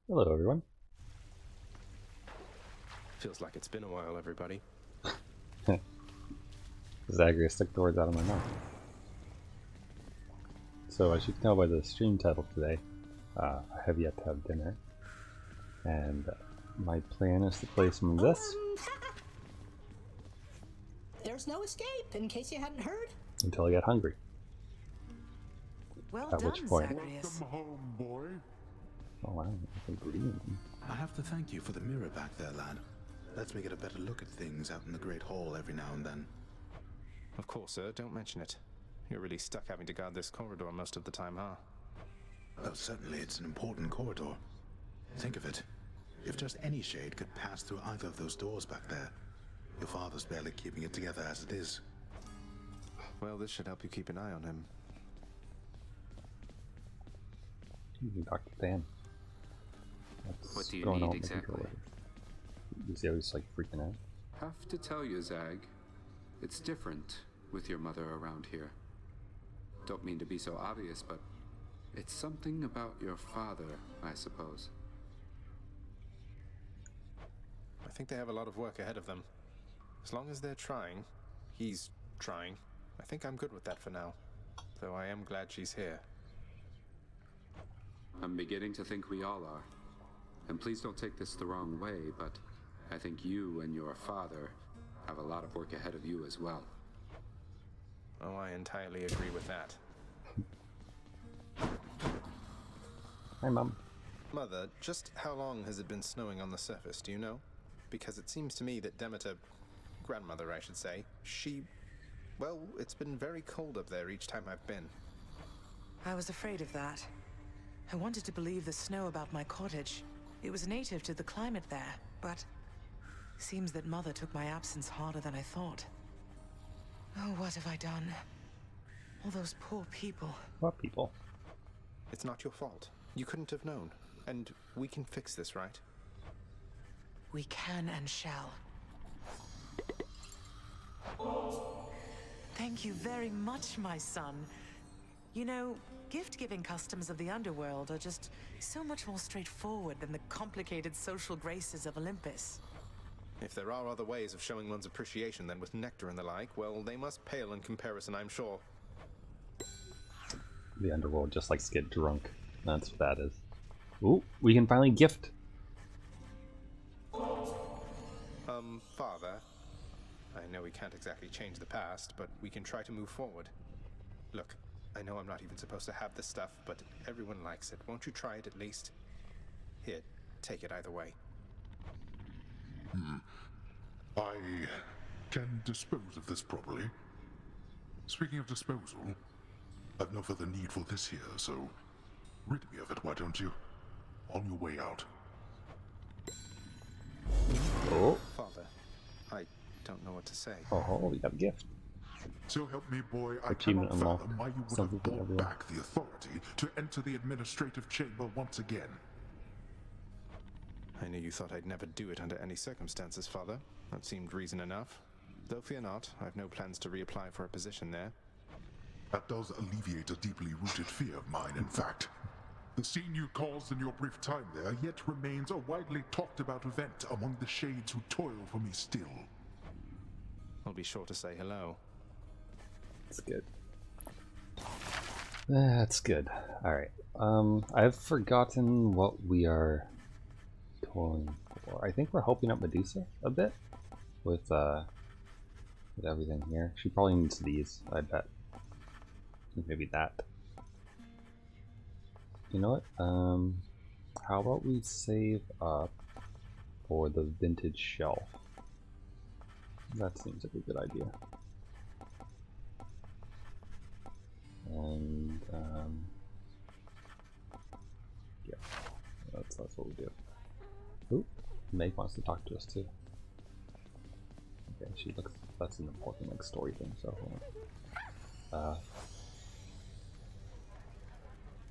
Hello, everyone. Feels like it's been a while, everybody. Zagreus took the words out of my mouth. So, as you can tell by the stream title today, I have yet to have dinner. And my plan is to play some of this. There's no escape, in case you hadn't heard. Until I get hungry. Well At done, which point... Zagreus. Welcome home, boy. Oh wow, I green. I have to thank you for the mirror back there, lad. Lets me get a better look at things out in the Great Hall every now and then. Of course, sir, don't mention it. You're really stuck having to guard this corridor most of the time, huh? Well, certainly it's an important corridor. Think of it. If just any shade could pass through either of those doors back there, your father's barely keeping it together as it is. Well, this should help you keep an eye on him. You can talk to Dan. What do you need exactly? You see how he's like freaking out? Have to tell you, Zag, it's different with your mother around here. Don't mean to be so obvious, but it's something about your father, I suppose. I think they have a lot of work ahead of them. As long as they're trying, he's trying, I think I'm good with that for now. Though I am glad she's here. I'm beginning to think we all are. And please don't take this the wrong way, but I think you and your father have a lot of work ahead of you as well. Oh, I entirely agree with that. Hi, Mom. Mother, just how long has it been snowing on the surface, do you know? Because it seems to me that Demeter, grandmother I should say, well, it's been very cold up there each time I've been. I was afraid of that. I wanted to believe the snow about my cottage. It was native to the climate there, but seems that Mother took my absence harder than I thought. Oh, what have I done? All those poor people. What people? It's not your fault. You couldn't have known. And we can fix this, right? We can and shall. Thank you very much, my son. You know, gift-giving customs of the underworld are just so much more straightforward than the complicated social graces of Olympus. If there are other ways of showing one's appreciation than with nectar and the like, well, they must pale in comparison, I'm sure. The underworld just likes to get drunk. That's what that is. Ooh, we can finally gift. Father, I know we can't exactly change the past, but we can try to move forward. Look, I know I'm not even supposed to have this stuff, but everyone likes it. Won't you try it at least? Here, take it either way. I can dispose of this properly. Speaking of disposal, I've no further need for this here, so rid me of it, why don't you? On your way out. Oh. Father, I don't know what to say. Oh, we got a gift. So help me, boy, I Achievement cannot unlocked. fathom why you would Something have for brought everyone. back the authority to enter the administrative chamber once again. I knew you thought I'd never do it under any circumstances, Father. That seemed reason enough. Though fear not, I've no plans to reapply for a position there. That does alleviate a deeply rooted fear of mine, in fact. The scene you caused in your brief time there yet remains a widely talked about event among the shades who toil for me still. I'll be sure to say hello. That's good. That's good. Alright. I've forgotten what we are toiling for. I think we're helping out Medusa a bit with everything here. She probably needs these, I bet. Maybe that. You know what? How about we save up for the vintage shelf? That seems like a good idea. And yeah, that's what we do. Ooh, Meg wants to talk to us too. Okay, she looks. That's an important like story thing. So,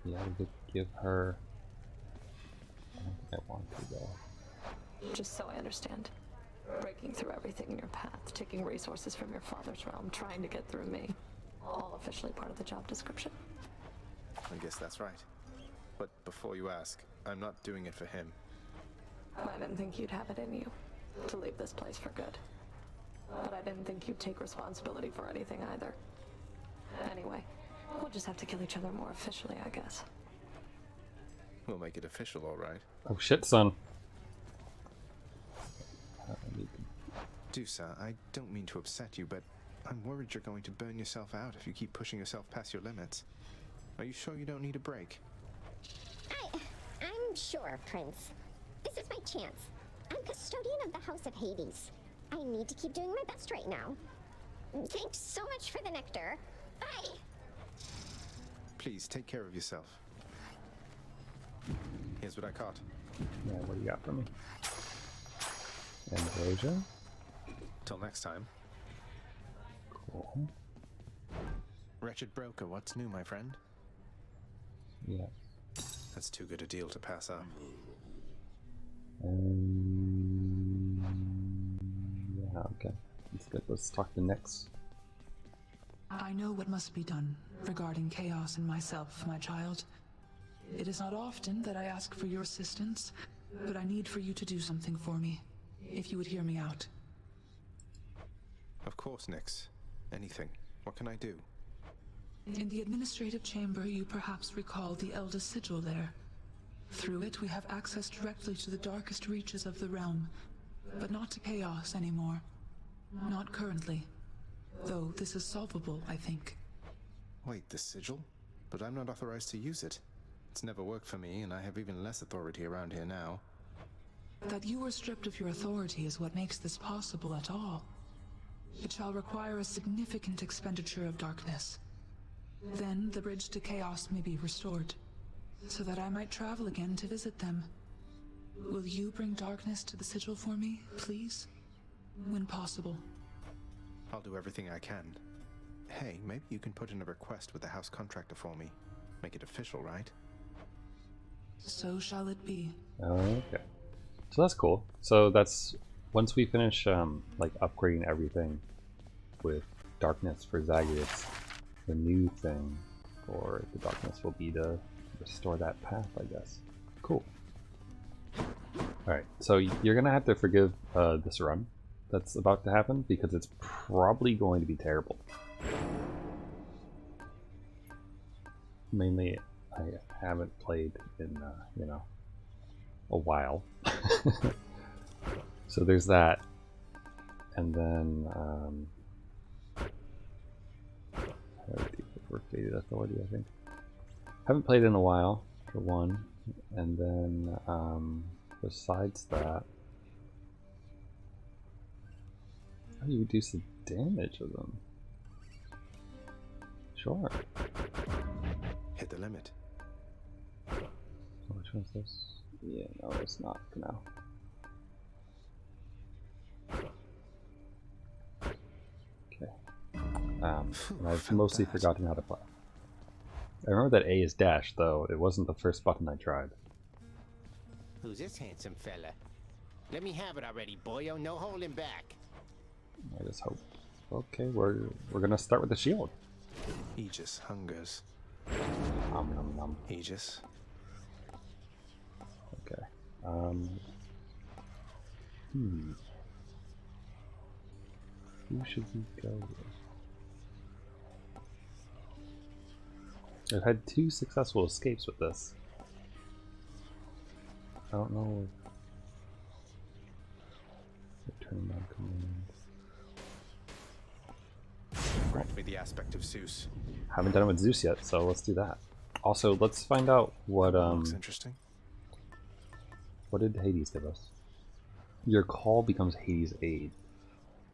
yeah, we could give her. I don't think I want to though. Just so I understand. Breaking through everything in your path, taking resources from your father's realm, trying to get through me. All officially part of the job description. I guess that's right. But before you ask, I'm not doing it for him. I didn't think you'd have it in you to leave this place for good. But I didn't think you'd take responsibility for anything either. Anyway, we'll just have to kill each other more officially, I guess. We'll make it official, all right. Oh shit, son. Dusa, I don't mean to upset you, but I'm worried you're going to burn yourself out if you keep pushing yourself past your limits. Are you sure you don't need a break? I'm sure, Prince. This is my chance. I'm custodian of the House of Hades. I need to keep doing my best right now. Thanks so much for the nectar. Bye! Please, take care of yourself. Here's what I caught. Yeah, what do you got for me? Ambrosia? Till next time. Cool. Wretched broker, what's new, my friend? Yeah. That's too good a deal to pass up. Yeah, okay. That's good. Let's talk to Nyx. I know what must be done regarding chaos and myself, my child. It is not often that I ask for your assistance, but I need for you to do something for me, if you would hear me out. Of course, Nyx. Anything. What can I do? In the administrative chamber, you perhaps recall the Elder Sigil there. Through it, we have access directly to the darkest reaches of the realm, but not to chaos anymore. Not currently. Though this is solvable, I think. Wait, the sigil? But I'm not authorized to use it. It's never worked for me, and I have even less authority around here now. That you are stripped of your authority is what makes this possible at all. It shall require a significant expenditure of darkness. Then the bridge to chaos may be restored, so that I might travel again to visit them. Will you bring darkness to the sigil for me, please? When possible. I'll do everything I can. Hey, maybe you can put in a request with the house contractor for me. Make it official, right? So shall it be. Okay. So that's cool. So that's once we finish like upgrading everything with darkness for Zagreus, the new thing for the darkness will be to restore that path, I guess. Cool. Alright, so you're gonna have to forgive this run that's about to happen because it's probably going to be terrible. Mainly, I haven't played in, you know, a while. So there's that. And then, for Faded Authority, I think. Haven't played in a while, for one. And then, besides that, how do you reduce the damage of them? Sure. Hit the limit. So which one's this? Yeah, no, it's not for now. Okay. And I've mostly forgotten how to play. I remember that A is dash, though. It wasn't the first button I tried. Who's this handsome fella? Let me have it already, boyo. No holding back. I just hope. Okay, we're gonna start with the shield. Aegis hungers. Nom nom nom. Aegis. Okay. Who should we go with? I've had 2 successful escapes with this. I don't know. Return on command. Grant me the aspect of Zeus. Haven't done it with Zeus yet, so let's do that. Also, let's find out what Looks interesting. What did Hades give us? Your call becomes Hades' aid,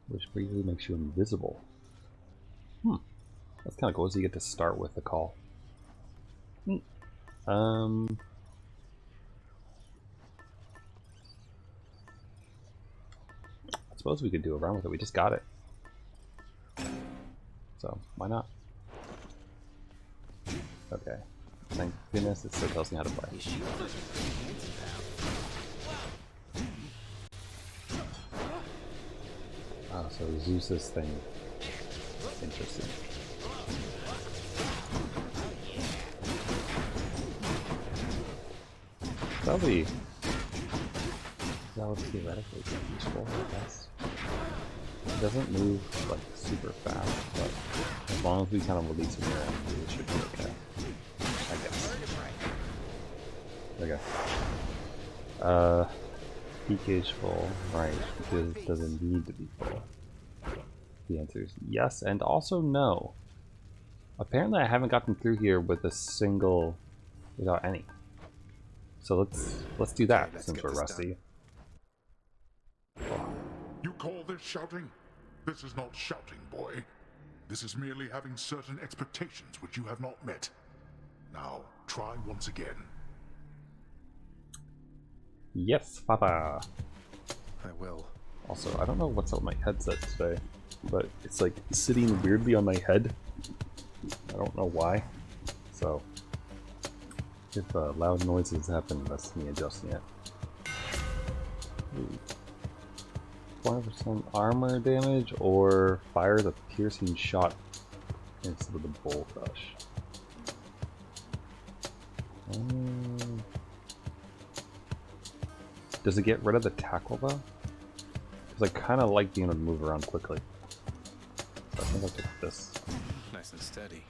which briefly makes you invisible. That's kind of cool. So you get to start with the call. I suppose we could do a round with it. We just got it, so why not? Okay. Thank goodness it still tells me how to play. Oh, so Zeus's thing. Interesting. That would theoretically be useful, I guess. It doesn't move like super fast, but as long as we kind of release it here, it should be okay. I guess. There we go. Peak gauge full, right, because it doesn't need to be full. The answer is yes and also no. Apparently I haven't gotten through here with a single without any. So let's do that since we're rusty. You call this shouting? This is not shouting, boy. This is merely having certain expectations which you have not met. Now, try once again. Yes, Papa. I will. Also, I don't know what's up with my headset today, but it's like sitting weirdly on my head. I don't know why. So, if loud noises happen, that's me adjusting it. 20% armor damage or fires a piercing shot instead of the bolt rush. Does it get rid of the tackle though? Because I kind of like being able to move around quickly. So I think I'll take this. Nice and steady.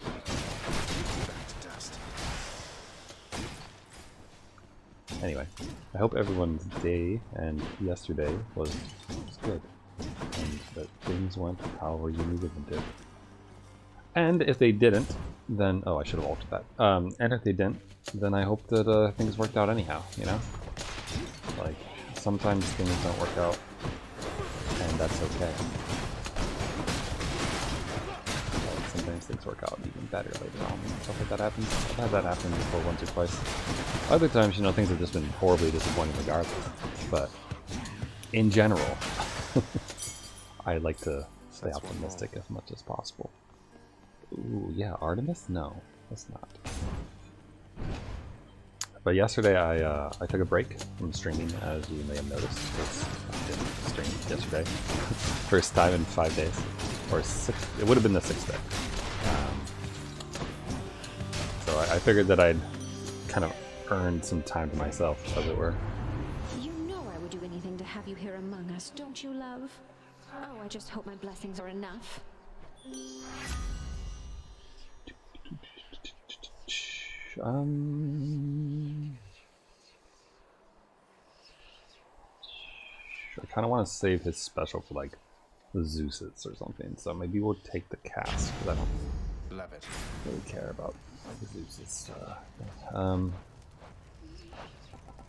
Back to dust. Anyway, I hope everyone's day and yesterday was good. And that things went however you needed them to. And if they didn't, then... Oh, I should have altered that. And if they didn't, then I hope that things worked out anyhow, you know? Like, sometimes things don't work out, and that's okay. Like, sometimes things work out even better later on, and stuff like that happens. I've had that happen before once or twice. Other times, you know, things have just been horribly disappointing regardless. But, in general, I like to stay optimistic as much as possible. Ooh, yeah, Artemis? No, that's not. But yesterday I took a break from streaming, as you may have noticed, because I didn't stream yesterday. First time in 5 days. Or 6, it would have been the 6th day. So I figured that I'd kind of earned some time to myself, as it were. You know I would do anything to have you here among us, don't you, love? Oh, I just hope my blessings are enough. I kind of want to save his special for like the Zeus's or something, so maybe we'll take the cast because I don't really care about the Zeus's.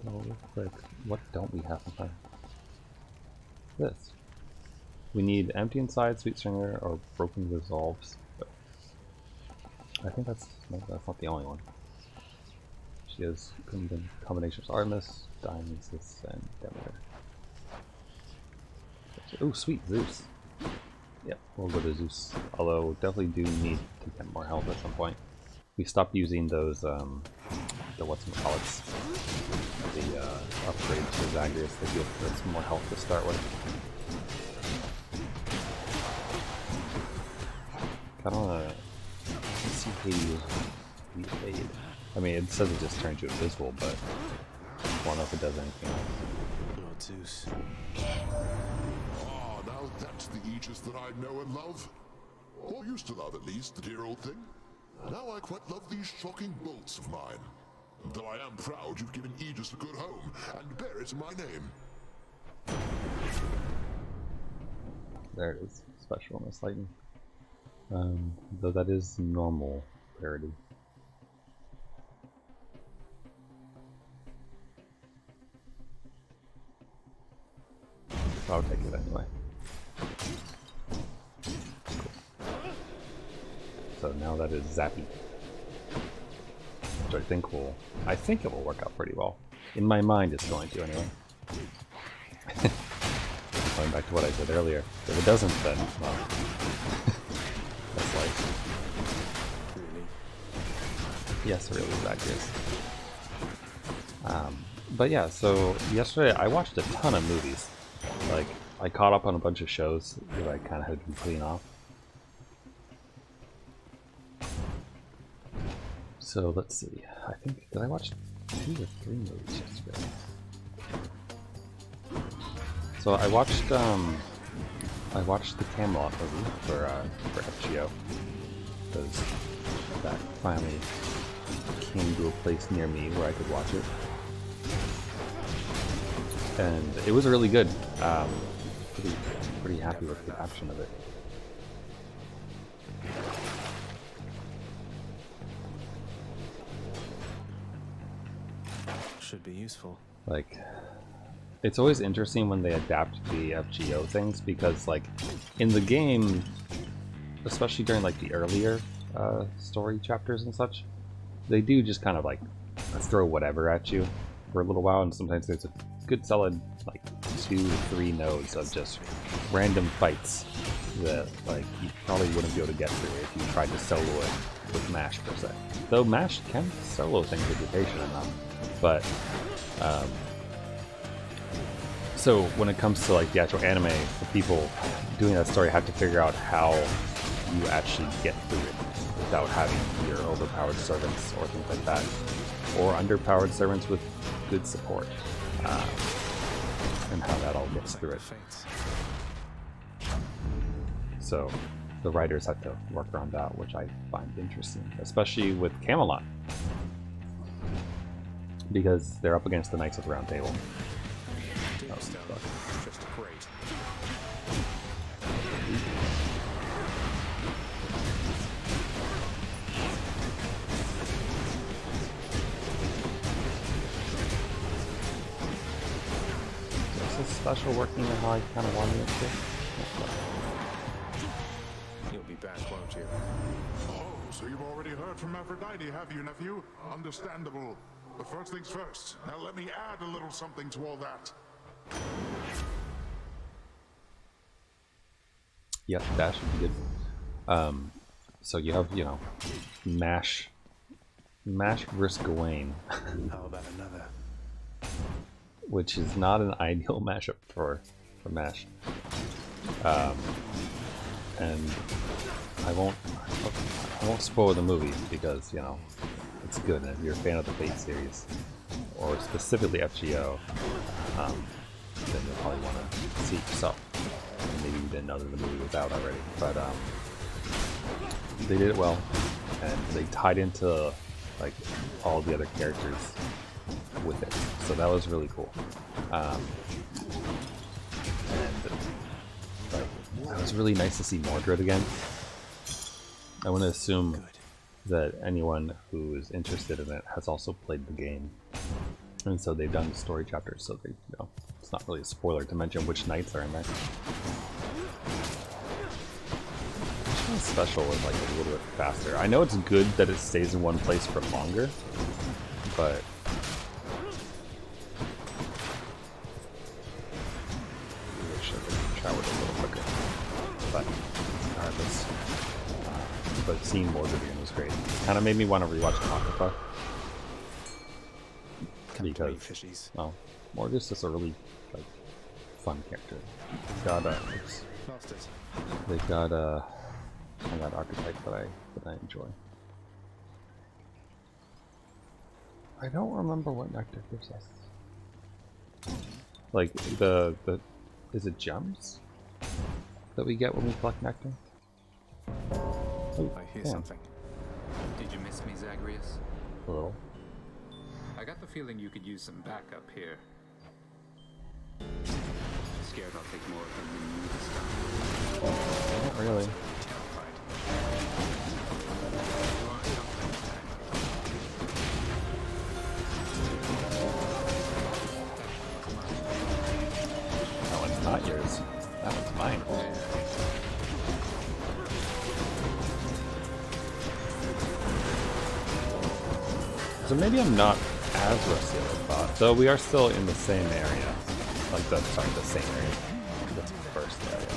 Real quick, what don't we have in time? This. We need Empty Inside, Sweet Stringer, or Broken Resolves. But I think that's not the only one. She has combinations of Artemis, Dionysus, and Demeter. Oh, sweet, Zeus. Yep, we'll go to Zeus. Although, definitely do need to get more health at some point. We stopped using those, the whatchamacallits, the upgrades for Zagreus. They give us some more health to start with. Kinda wanna see Hades fade. I mean, it says it just turns you invisible, but I don't know if it does anything else. Lord Zeus. Ah, now that's the Aegis that I know and love. Or used to love, at least, the dear old thing. Now I quite love these shocking bolts of mine. Though I am proud you've given Aegis a good home, and bear it in my name. There it is. Special Miss Lightning. Though that is normal parity. I'll take it anyway. Cool. So now that is Zappy, which I think it will work out pretty well. In my mind, it's going to anyway. Going back to what I said earlier, if it doesn't, then well, that's life. Really? Yes, really, Zagreus. But yeah, so yesterday I watched a ton of movies. Like, I caught up on a bunch of shows that I kind of had been putting off. So let's see. I think, did I watch 2 or 3 movies yesterday. So I watched the Camelot movie for FGO, because that finally came to a place near me where I could watch it, and it was really good. Pretty happy with the action of it. Should be useful. Like, it's always interesting when they adapt the FGO things, because like in the game, especially during like the earlier story chapters and such, they do just kind of like throw whatever at you for a little while, and sometimes there's a good solid like 2 or 3 nodes of just random fights that like you probably wouldn't be able to get through if you tried to solo it with MASH per se. Though MASH can solo things if you're patient enough, but so when it comes to like the actual anime, the people doing that story have to figure out how you actually get through it without having your overpowered servants or things like that, or underpowered servants with good support, and how that all gets through it. So the writers have to work around that, which I find interesting, especially with Camelot, because they're up against the Knights of the Round Table. Just great. Is this special working how I kind of wanted it to? You'll be back, won't you? Oh, so you've already heard from Aphrodite, have you, nephew? Understandable. But first things first. Now let me add a little something to all that. Yep, that should be good. So you have, you know, MASH versus Gawain. How about another? Which is not an ideal matchup for MASH. And I won't spoil the movie because, you know, it's good, and if you're a fan of the Fate series, or specifically FGO, then you'll probably want to see it yourself. And maybe you didn't know that the movie was out already, but they did it well, and they tied into like all the other characters with it, so that was really cool. And like, it was really nice to see Mordred again. I want to assume that anyone who is interested in it has also played the game, and so they've done the story chapters, so they, you know, it's not really a spoiler to mention which knights are in there. Which one's special is like a little bit faster. I know it's good that it stays in one place for longer, but I wish I could travel it a little quicker. But regardless, but seeing Mordred again was great. Kind of made me want to rewatch Apocrypha, because, well, Mordred's just a really like fun character. They've got that archetype that I enjoy. I don't remember what nectar gives us. Like the is it gems that we get when we collect nectar? Oh, I hear something. Did you miss me, Zagreus? A little. I got the feeling you could use some backup here. Scared I'll take more of them than you this time. Not really. That one's not yours. That one's mine. So maybe I'm not as rusty as I thought, though we are still in the same area. Like the same area. The first area.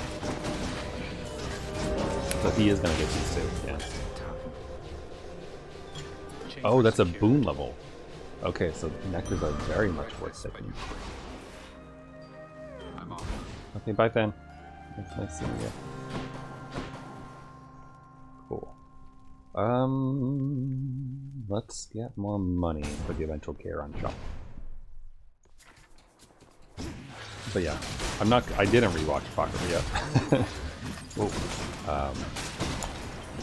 So he is gonna get these two, yeah. Oh, that's a boon level. Okay, so nectars are very much worth taking. I'm off. Okay, bye Fan. It's nice seeing you. Cool. Let's get more money for the eventual K-Run shop. But yeah, I didn't rewatch Apocrypha yet.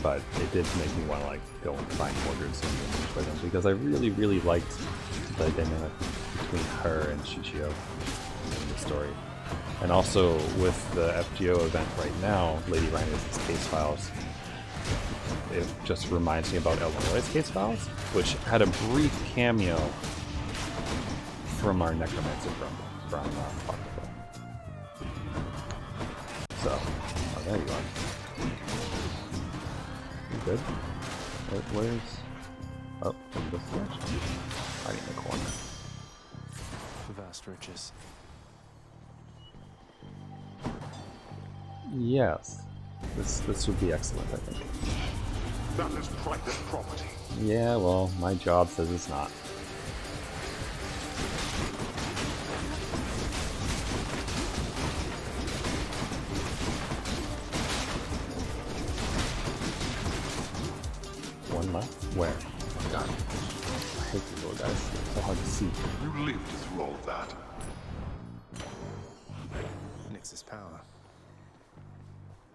But it did make me want to like go and find Mordred's and enjoy them because I really liked the dynamic between her and Shichio in the story. And also with the FGO event right now, Lady Rainer's Case Files, it just reminds me about Eleanor's Case Files, which had a brief cameo from our Necromancer from Apocrypha. So, oh, there you are. You good? Where's... Oh, from this direction. Right in the corner. Vast riches. Yes. This would be excellent, I think. That is private property. Yeah, well, my job says it's not. One left? Where? God. I hate these little guys. It's so hard to see. You lived through all of that. Nyx's power.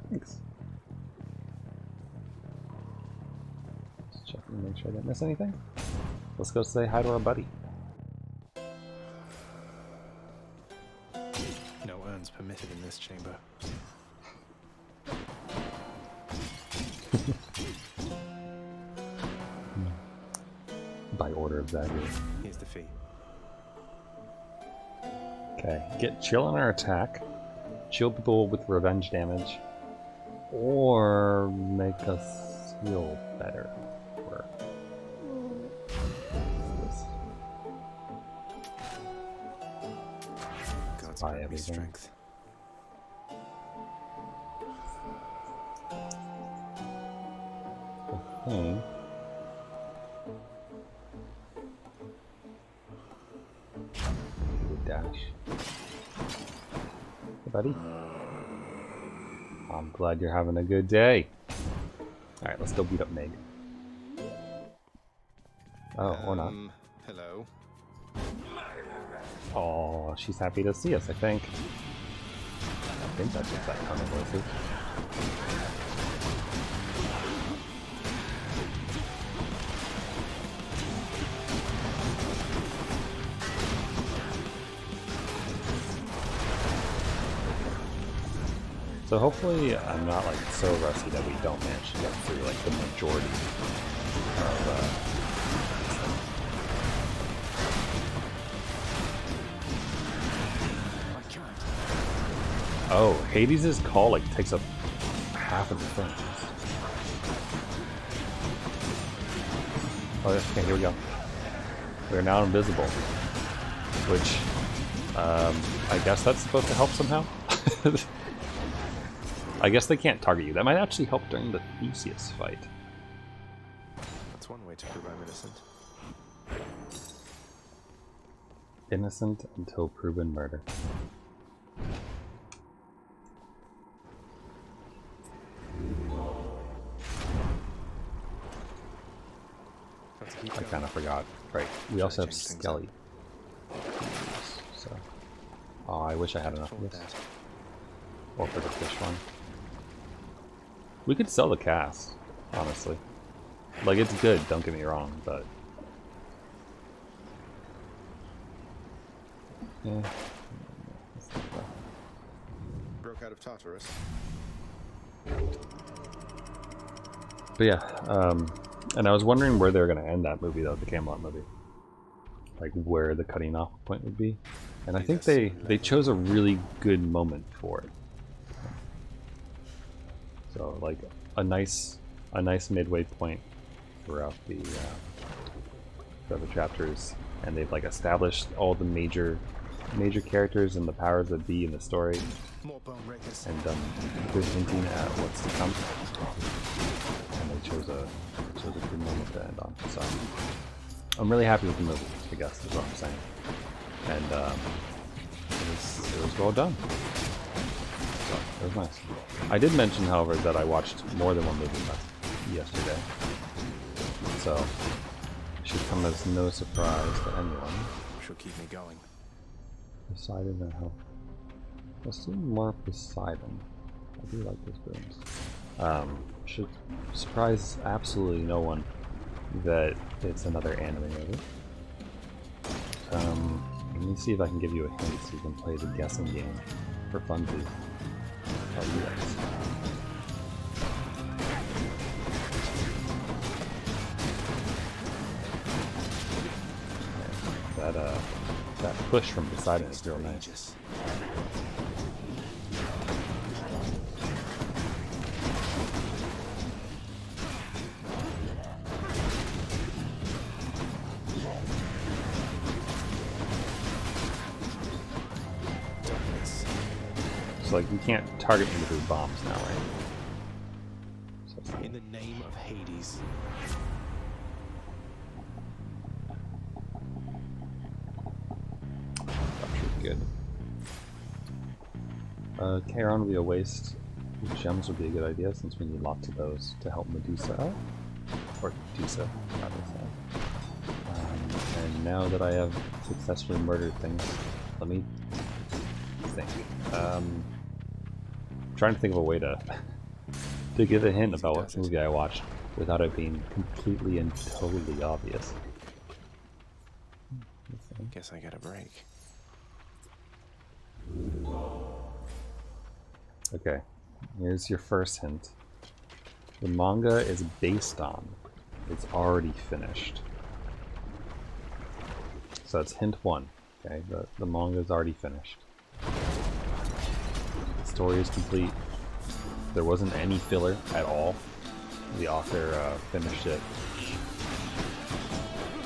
Thanks. Just checking to make sure I didn't miss anything. Let's go say hi to our buddy. No urns permitted in this chamber. By order of Zagreus. Here's the fee. Okay, get chill on our attack, chill people with revenge damage, or make us heal better. Or God's buy grant me everything. strength. Okay. Good dash. Hey, buddy. I'm glad you're having a good day. Alright, let's go beat up Meg. Oh, or not. Hello. Oh, she's happy to see us, I think. I think that's just that kind of voices. So hopefully I'm not like so rusty that we don't manage to get through like the majority of Oh, Hades' call like takes up half of the thing. Oh, okay, here we go. We are now invisible. Which, I guess that's supposed to help somehow? I guess they can't target you. That might actually help during the Theseus fight. That's one way to prove I'm innocent. Innocent until proven murder. I kind of forgot. Right, we also have Skelly. So, oh, I wish I had enough of this. Or for the fish one. We could sell the cast, honestly. Like, it's good, don't get me wrong, but... yeah. Broke out of Tartarus. But yeah, and I was wondering where they were going to end that movie, though, the Camelot movie. Like, where the cutting off point would be. And I think they chose a really good moment for it. So, like, a nice midway point throughout the chapters, and they've like established all the major characters and the powers that be in the story, and good hinting at what's to come. And they chose a good moment to end on. So I'm really happy with the movie, I guess is what I'm saying. And it was well done. So it was nice. I did mention, however, that I watched more than one movie yesterday. So, it should come as no surprise to anyone. She'll keep me going. Poseidon and help. Let's do more Poseidon. I do like those rooms. Should surprise absolutely no one that it's another anime movie. Let me see if I can give you a hint so you can play the guessing game for funsies. Oh, yes. That push from Poseidon is real nice. So like you can't target me with bombs now, right? So in the name of Hades. Good. Charon will be a waste. Gems would be a good idea since we need lots of those to help Medusa out. Or Medusa, rather say. And now that I have successfully murdered things, let me think. I'm trying to think of a way to give a hint about what movie I watched without it being completely and totally obvious. Guess I got a break. Okay, here's your first hint. The manga is based on, it's already finished. So that's hint one. Okay, the manga is already finished. The story is complete. There wasn't any filler at all. The author finished it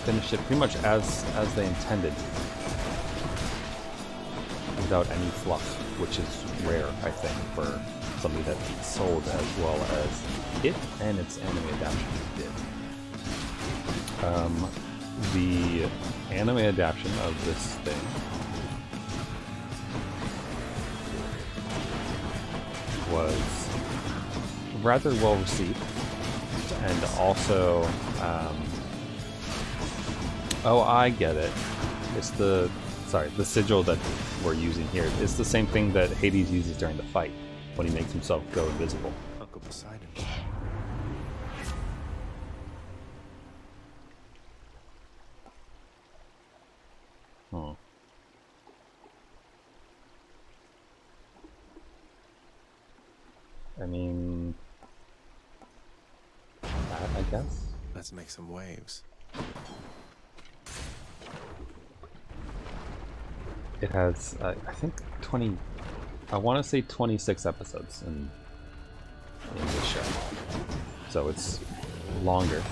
pretty much as they intended, without any fluff, which is rare, I think, for something that's sold as well as it and its anime adaptation did. The anime adaptation of this thing was rather well received, and also, oh, I get it. It's the sigil that we're using here. It's the same thing that Hades uses during the fight when he makes himself go invisible. Uncle Poseidon. I mean, I guess. Let's make some waves. It has, I think, 20. I want to say 26 episodes in this show, so it's longer.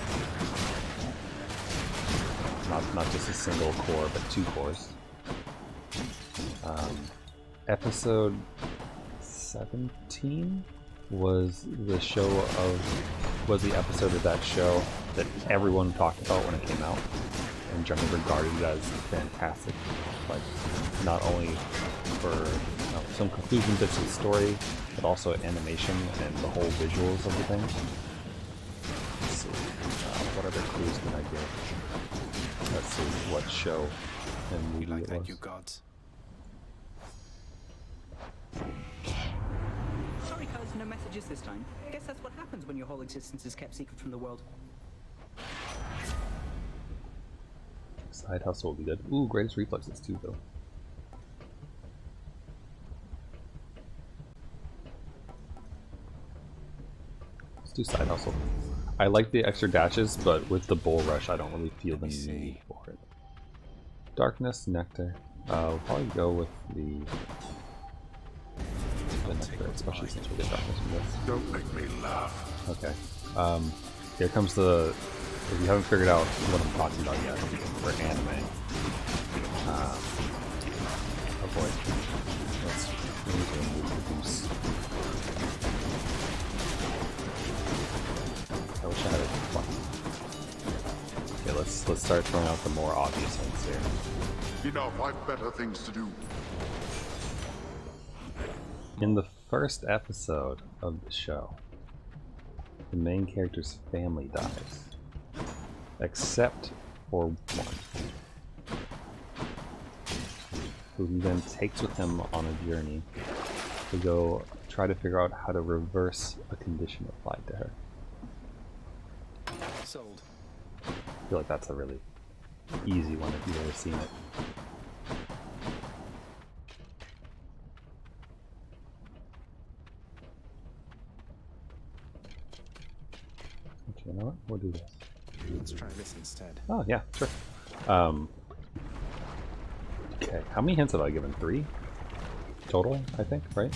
Not just a single core, but two cores. Episode 17 was the episode of that show that everyone talked about when it came out, and generally regarded it as fantastic. Like, not only for some conclusion bits of the story, but also animation and the whole visuals of the thing. Let's see, what other clues can I give? Let's see what show and movie it was. Thank you, gods. Sorry, cuz, no messages this time. Guess that's what happens when your whole existence is kept secret from the world. Side hustle will be good. Ooh, greatest reflexes too, though. Let's do side hustle. I like the extra dashes, but with the bull rush, I don't really feel the need for it. Darkness, nectar. We'll probably go with the nectar, especially since we get darkness from this. Don't make me laugh. Okay. Here comes the. If you haven't figured out what I'm talking about yet, for anime. Oh boy. Let's remove the goose. I wish I had a button. Okay, let's start throwing out the more obvious hints here. Enough, I've better things to do. In the first episode of the show, the main character's family dies. Except for one, who he then takes with him on a journey to go try to figure out how to reverse a condition applied to her. Sold. I feel like that's a really easy one if you've ever seen it. Okay, you know what? We'll do this. Let's try this instead. Oh, yeah, sure. Okay, how many hints have I given? 3? Total, I think, right?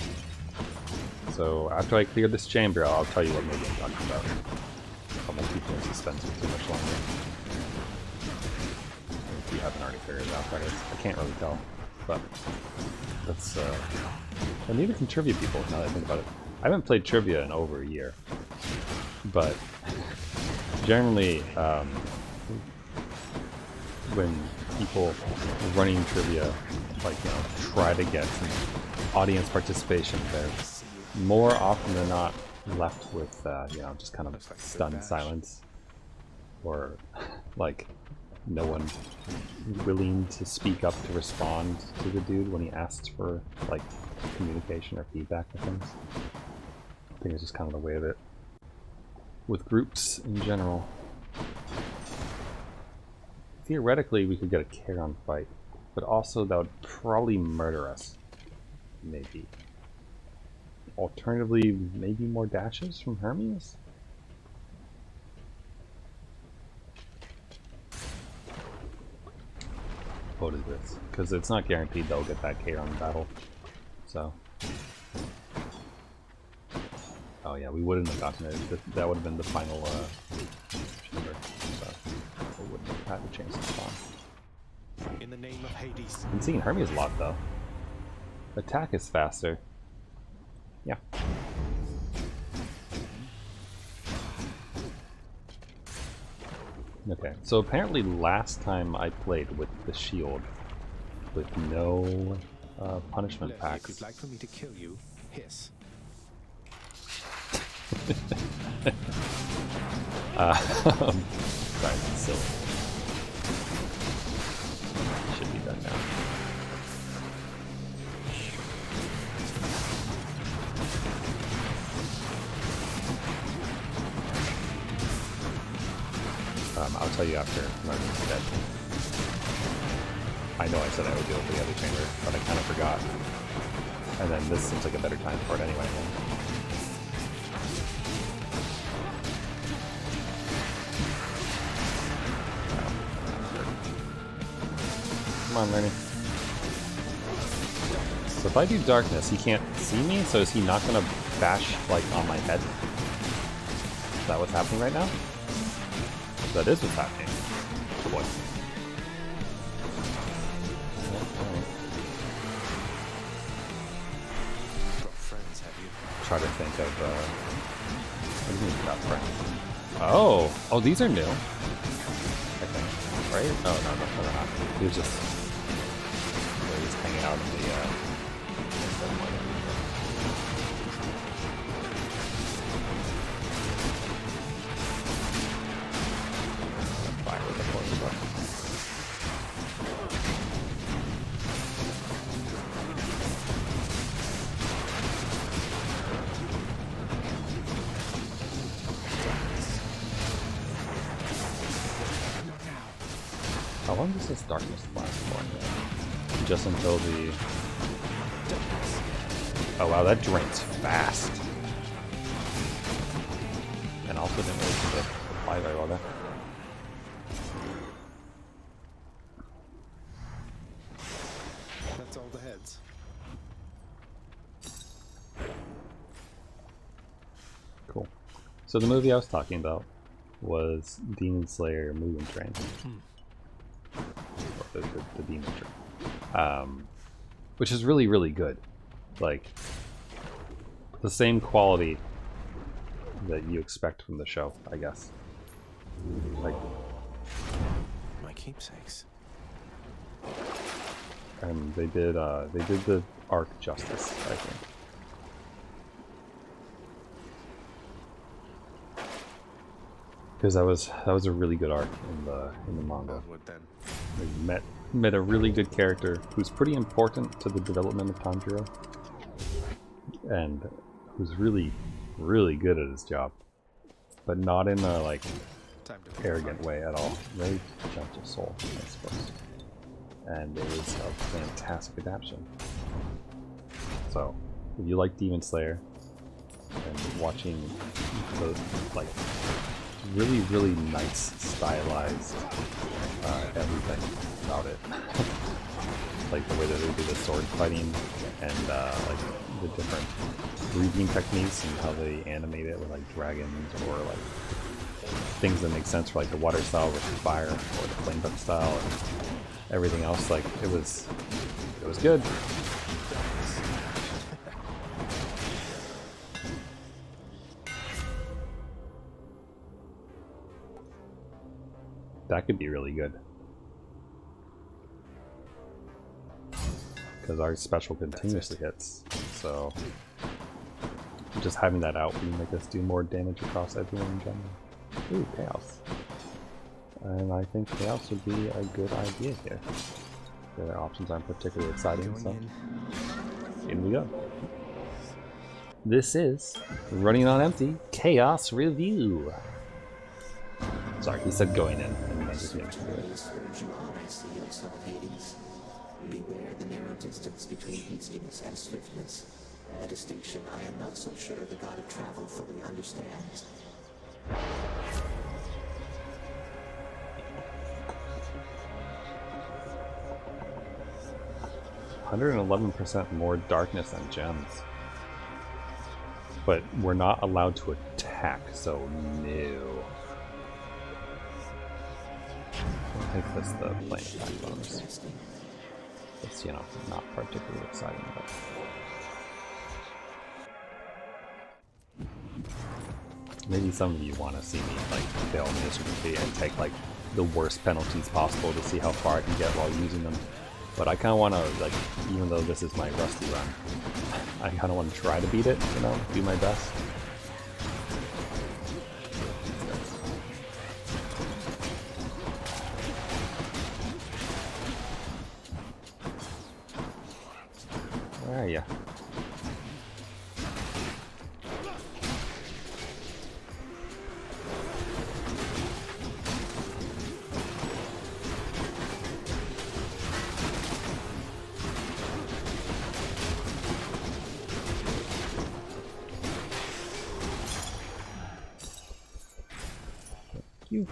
So, after I clear this chamber, I'll tell you what maybe I'm talking about. I won't keep you in suspense for too much longer. If you haven't already figured it out, that is. I can't really tell. But, that's, I need some trivia people, now that I think about it. I haven't played trivia in over a year. But, generally, when people running trivia, like, you know, try to get some audience participation, they're more often than not left with, you know, just kind of stunned silence. Or, like, no one willing to speak up to respond to the dude when he asks for, like, communication or feedback or things. I think it's just kind of the way of it. With groups in general. Theoretically, we could get a Charon fight, but also that would probably murder us. Maybe. Alternatively, maybe more dashes from Hermes? What is this? Because it's not guaranteed they'll get that Charon battle. So. Oh yeah, we wouldn't have gotten it. That would have been the final chamber. So we wouldn't have had a chance to spawn. In the name of Hades. I've been seeing Hermes a lot though. Attack is faster. Yeah. Okay, so apparently last time I played with the shield, with no punishment packs. If you'd like for me to kill you, hiss. Sorry, it's silly. Should be done now. I'll tell you after Martin's dead. I know I said I would do it for the other chamber, but I kind of forgot. And then this seems like a better time for it anyway. Come on, Lenny. So if I do darkness, he can't see me, so is he not going to bash, like, on my head? Is that what's happening right now? That is what's happening. Oh boy. Got friends, have you? Try to think of, what do you mean about friends? Oh! Oh, these are new. I think. Right? Oh, no, they're not. He was just hanging out in the, fire with the poison button. How long does this darkness last for? Just until the... Oh wow, that drains fast. And also didn't really seem to apply very well there. That's all the heads. Cool. So the movie I was talking about was Demon Slayer Mugen Train. Or the Demon Train. Which is really, really good. Like, the same quality that you expect from the show, I guess. Like, My keepsakes. and they did the arc justice, I think. Because that was a really good arc in the manga. Onward then. We met a really good character who's pretty important to the development of Tanjiro, and who's really good at his job, but not in a like arrogant way at all. Very gentle soul, I suppose. And it was a fantastic adaptation. So, if you like Demon Slayer and watching the like really nice stylized everything about it, like the way that they do the sword fighting and like the different breathing techniques and how they animate it with like dragons or like things that make sense for like the water style versus fire or the flame duck style and everything else. Like it was good. That could be really good. Because our special continuously hits, so just having that out will make us do more damage across everyone in general. Ooh, Chaos. And I think Chaos would be a good idea here. The other options aren't particularly exciting, so in we go. This is Running on Empty Chaos Review. Sorry, he said going in, and I just made sure. Beware the narrow distance between hastiness and swiftness, a distinction I am not so sure the god of travel fully understands. 111% more darkness and gems. But we're not allowed to attack, so no. I think that's the plain attack bonus. It's, you know, not particularly exciting, but... Maybe some of you want to see me, like, fail miserably and take, like, the worst penalties possible to see how far I can get while using them. But I kind of want to, like, even though this is my rusty run, I kind of want to try to beat it, you know, do my best. Where are you? You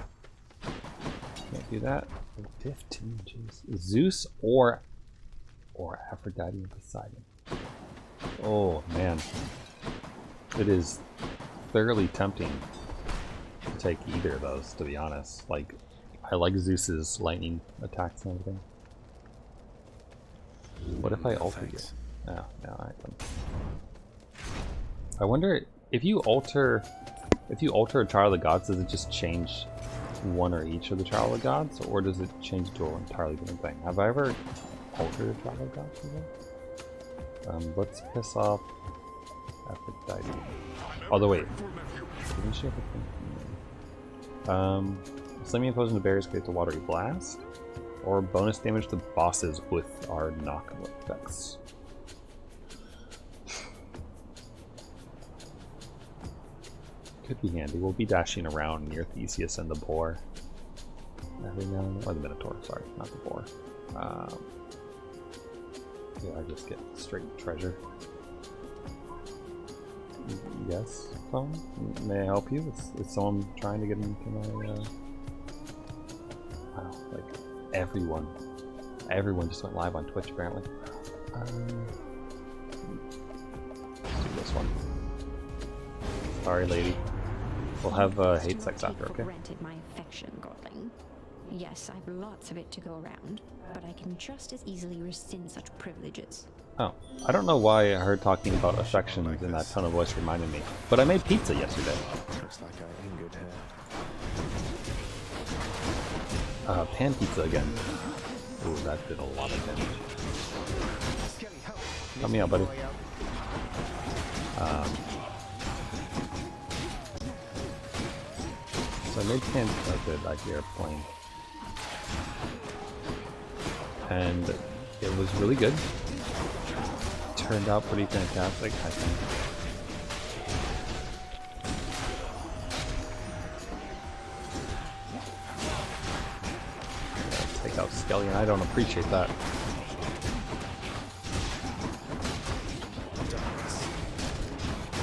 can't do that. 15, jeez. Zeus or Aphrodite and Poseidon. Oh man, it is thoroughly tempting to take either of those, to be honest. Like, I like Zeus's lightning attacks and everything. What if I alter you? Oh, no, alright then. I wonder if you alter a Trial of the Gods, does it just change one or each of the Trial of the Gods, or does it change to an entirely different thing? Have I ever altered a Trial of the Gods before? Let's piss off Aphrodite. Although wait, didn't she have a thing? Slamming opposing to barriers creates a watery blast, or bonus damage to bosses with our knockout effects. Could be handy. We'll be dashing around near Theseus and the boar every now and then. Or the Minotaur, sorry, not the boar. Yeah, I just get straight treasure. Yes, phone? May I help you? Is someone trying to get into my, wow, like, everyone just went live on Twitch, apparently. Let's do this one. Sorry, lady. We'll have hate sex after, okay? Granted my affection, Godling. Yes, I've lots of it to go around, but I can just as easily rescind such privileges. Oh, I don't know why her talking about affections in that tone of voice reminded me, but I made pizza yesterday. Looks like I'm in good hair. Pan pizza again. Ooh, that did a lot of damage. Help me out, buddy. So I made the airplane. And it was really good. Turned out pretty fantastic, I think. Take out Skelly, and I don't appreciate that.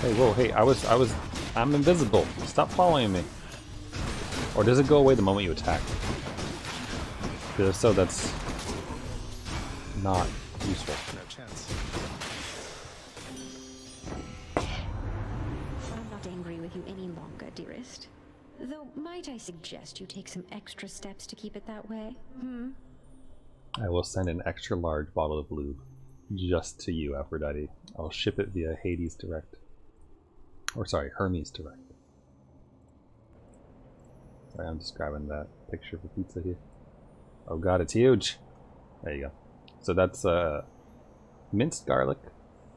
Hey, whoa, hey, I'm invisible. Stop following me. Or does it go away the moment you attack? Because if so, that's not useful. No chance. I'm not angry with you any longer, dearest. Though, might I suggest you take some extra steps to keep it that way? I will send an extra large bottle of lube just to you, Aphrodite. I'll ship it via Hades Direct. Or sorry, Hermes Direct. Sorry, I'm just grabbing that picture of a pizza here. Oh god, it's huge! There you go. So that's minced garlic,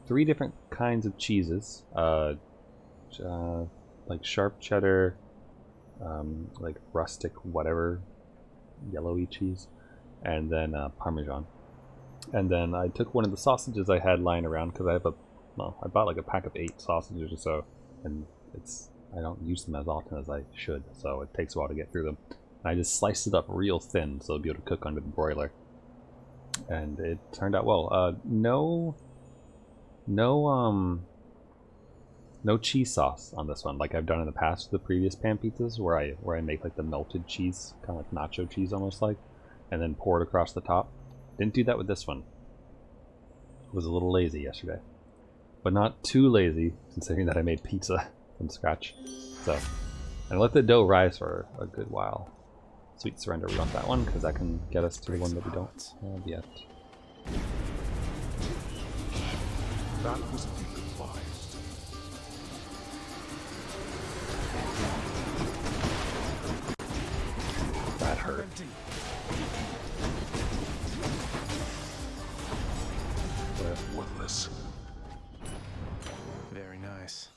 3 different kinds of cheeses, like sharp cheddar, like rustic whatever, yellowy cheese, and then Parmesan. And then I took one of the sausages I had lying around because I have I bought like a pack of 8 sausages or so, and I don't use them as often as I should, so it takes a while to get through them. And I just sliced it up real thin so it'll be able to cook under the broiler. And it turned out well. No cheese sauce on this one, like I've done in the past with the previous pan pizzas, where I make like the melted cheese, kind of like nacho cheese almost like, and then pour it across the top. Didn't do that with this one. Was a little lazy yesterday, but not too lazy considering that I made pizza from scratch. So, and I let the dough rise for a good while. Sweet Surrender, we want that one because that can get us to the one that we don't have yet. That was a big goodbye. That hurt. Worthless. Very nice.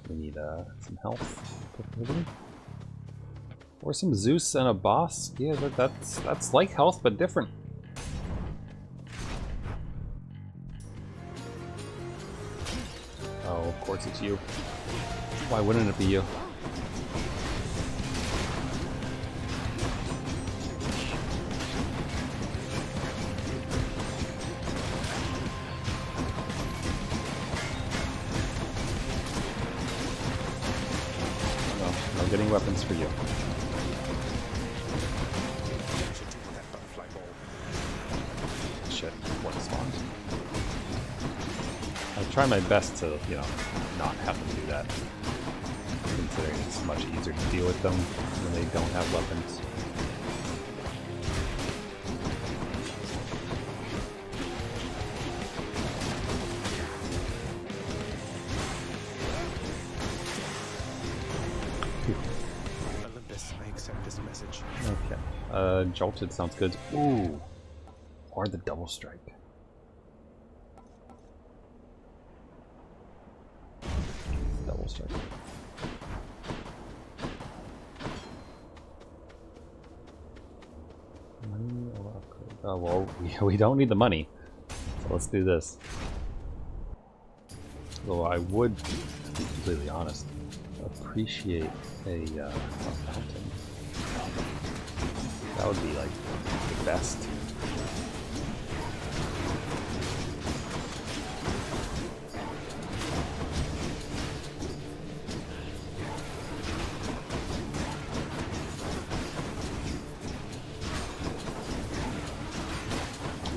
We need some health, preferably. Or some Zeus and a boss. Yeah, that's like health, but different. Oh, of course it's you. Why wouldn't it be you? No getting weapons for you. Shit, what spawned. I try my best to, you know, not have them do that. Considering it's much easier to deal with them when they don't have weapons. Olympus, I accept this message. Okay. Jolted sounds good. Ooh. Or the double strike. Double strike. Money or upgrade? Oh well, we don't need the money, so let's do this. Though I would, to be completely honest, appreciate a fountain. That would be like the best.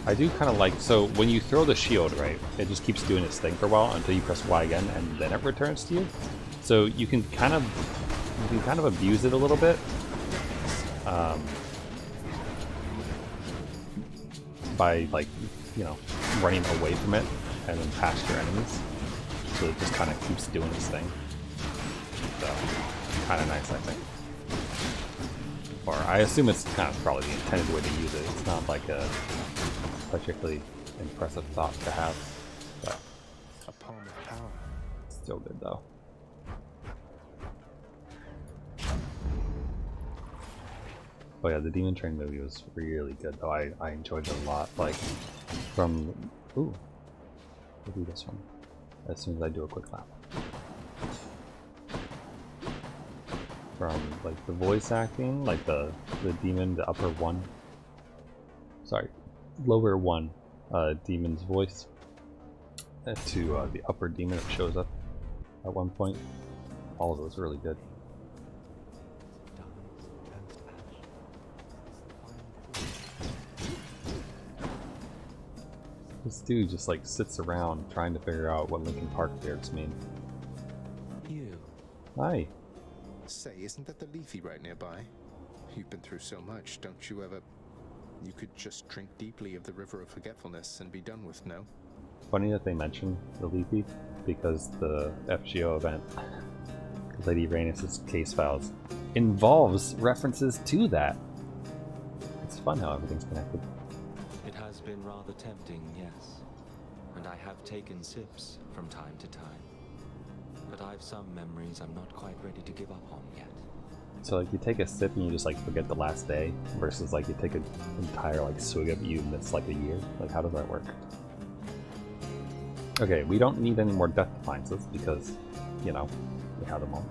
I do kind of like, so when you throw the shield, right, it just keeps doing its thing for a while until you press Y again, and then it returns to you. So you can kind of abuse it a little bit, by like, you know, running away from it and then past your enemies. So it just kind of keeps doing its thing. So kind of nice, I think. Or I assume it's kind of probably the intended way to use it. It's not like a particularly impressive thought to have, but a poem of power. Still good though. Oh yeah, the Demon Train movie was really good though. I enjoyed it a lot. Like, from... Ooh. We'll do this one as soon as I do a quick lap. From, like, the voice acting, like the demon, the upper one. Sorry, lower one demon's voice. To the upper demon that shows up at one point. All of those are really good. This dude just like sits around trying to figure out what Linkin Park lyrics mean. You. Hi. Say, isn't that the Leafy right nearby? You've been through so much, don't you ever... You could just drink deeply of the river of forgetfulness and be done with, no? Funny that they mention the Leafy, because the FGO event, Lady Rhaenys' case files, involves references to that. It's fun how everything's connected. It has been rather tempting, yes. And I have taken sips from time to time. But I've some memories I'm not quite ready to give up on yet. So like you take a sip and you just like forget the last day, versus like you take an entire like swig of you and it's like a year? Like how does that work? Okay, we don't need any more death defiances because, you know, we have them all.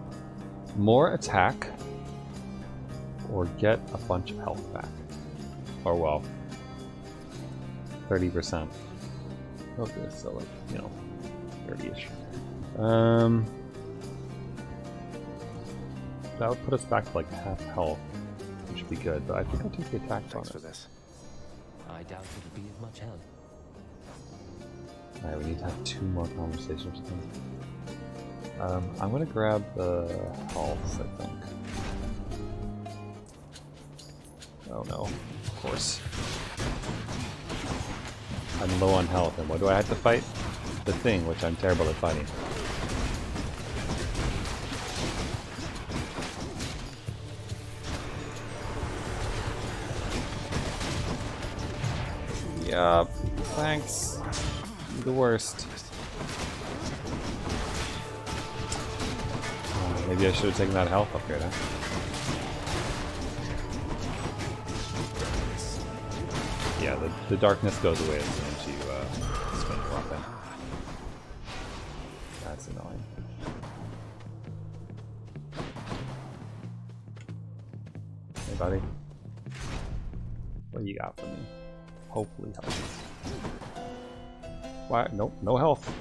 More attack, or get a bunch of health back. Or well, 30%. Okay, so like, you know, 30-ish. That would put us back to like half health, which would be good, but I think I'll take the attack bonus. Thanks for this. I doubt it'll be of much help. Alright, we need to have 2 more conversations with him. I'm gonna grab the health, I think. Oh no, of course. I'm low on health, and what do I have to fight? The thing, which I'm terrible at fighting. Yup, thanks. The worst. Oh, maybe I should have taken that health upgrade, huh? Yeah, the darkness goes away as soon as you spin your weapon. That's annoying. Hey buddy. What do you got for me? Hopefully health. Why? Nope, no health.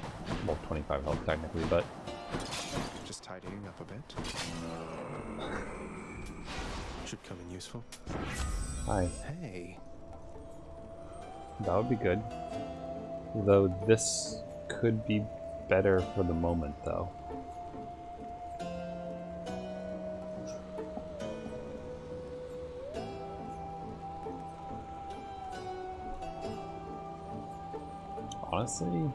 Well, 25 health technically, but... Just tidying up a bit. Should come in useful. Hi. Hey. That would be good. Though this could be better for the moment, though. Honestly,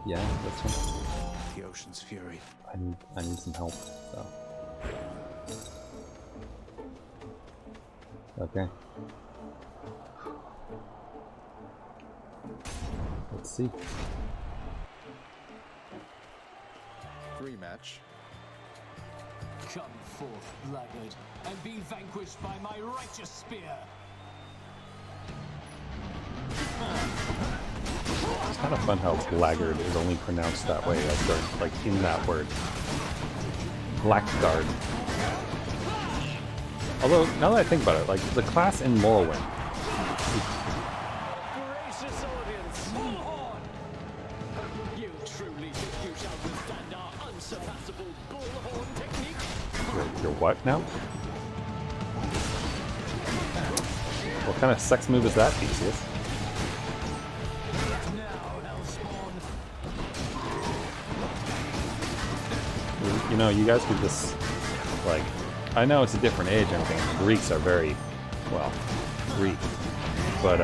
yeah, this one. The ocean's fury. I need some help, so. Okay. Let's see. Rematch. Come forth, laggard, and be vanquished by my righteous spear. It's kind of fun how blackguard is only pronounced that way, as they're like in that word. Blackguard. Although, now that I think about it, like the class in Morrowind. Gracious audience, Bullhorn! You truly think you shall withstand our unsurpassable Bullhorn technique? You're what now? What kind of sex move is that, Theseus? You know, you guys could just, like, I know it's a different age and everything. The Greeks are very, well, Greek. But,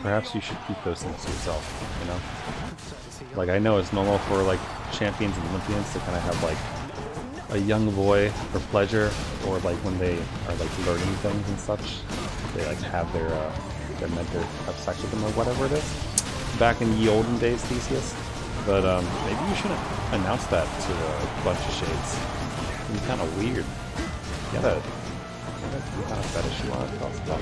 perhaps you should keep those things to yourself, you know? Like, I know it's normal for, like, champions and Olympians to kind of have, like, a young boy for pleasure, or, like, when they are, like, learning things and such, they, like, have their mentor have sex with them or whatever it is. Back in ye olden days, Theseus. But maybe you shouldn't announce that to a bunch of shades. It'd be kind of weird. You got some kind of fetish you want to tell us about?